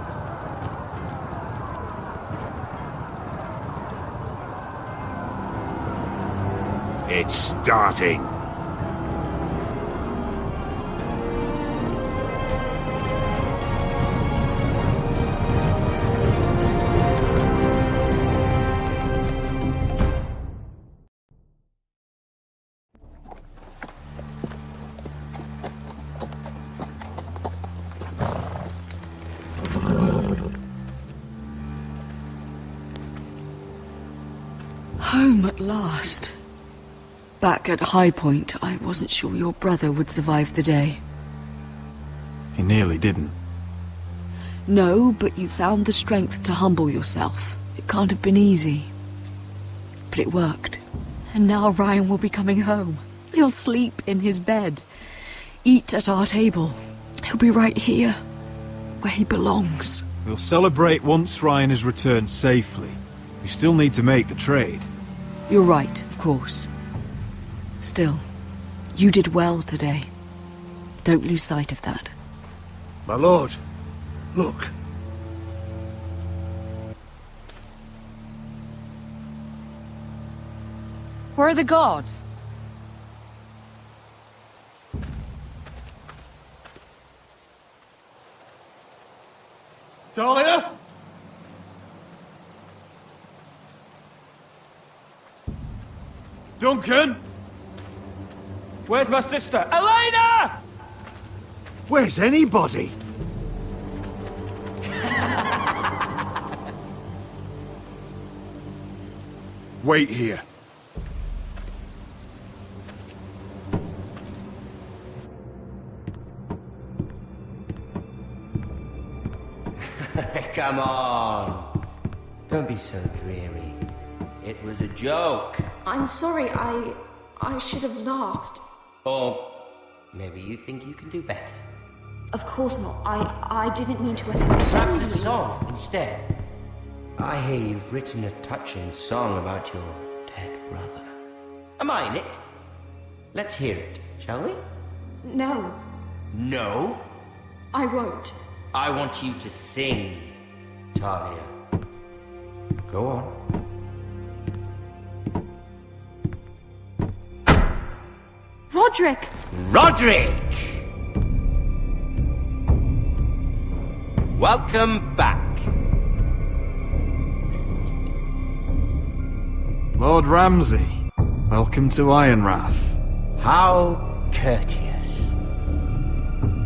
It's starting. Home at last. Back at High Point, I wasn't sure your brother would survive the day. He nearly didn't. No, but you found the strength to humble yourself. It can't have been easy. But it worked. And now Ryan will be coming home. He'll sleep in his bed. Eat at our table. He'll be right here, where he belongs. We'll celebrate once Ryan has returned safely. We still need to make the trade. You're right, of course. Still, you did well today. Don't lose sight of that. My lord, look. Where are the guards? Talia? Duncan? Where's my sister? Elena! Where's anybody? Wait here. Come on. Don't be so dreary. It was a joke. I'm sorry, I should have laughed. Or Maybe you think you can do better. Of course not. I didn't mean to offend. Perhaps a song instead. I hear you've written a touching song about your dead brother. Am I in it? Let's hear it, shall we? No. No? I won't. I want you to sing, Talia. Go on. Roderick! Roderick! Welcome back. Lord Ramsay, welcome to Ironrath. How courteous.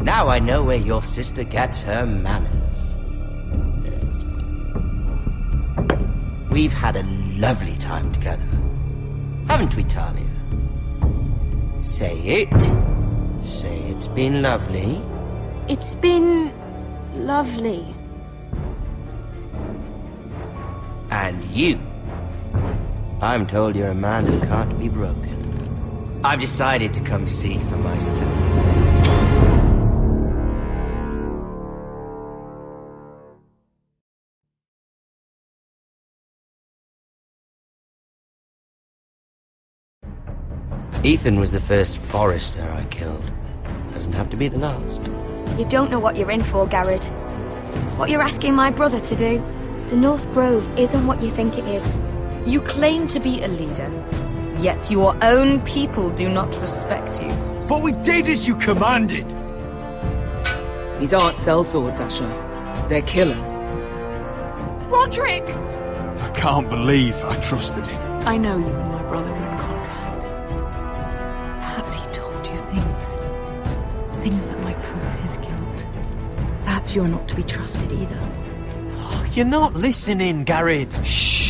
Now I know where your sister gets her manners. We've had a lovely time together, haven't we, Talia? Say it. Say it's been lovely. It's been lovely. And you. I'm told you're a man who can't be broken. I've decided to come see for myself. Ethan was the first Forester I killed. Doesn't have to be the last. You don't know what you're in for, Garrett. What you're asking my brother to do. The North Grove isn't what you think it is. You claim to be a leader, yet your own people do not respect you. But we did as you commanded! These aren't sellswords, Asher. They're killers. Roderick! I can't believe I trusted him. I know you and my brother were in contact. Perhaps he told you things. Things that might prove his guilt. Perhaps you're not to be trusted either. You're not listening, Garrett. Shh.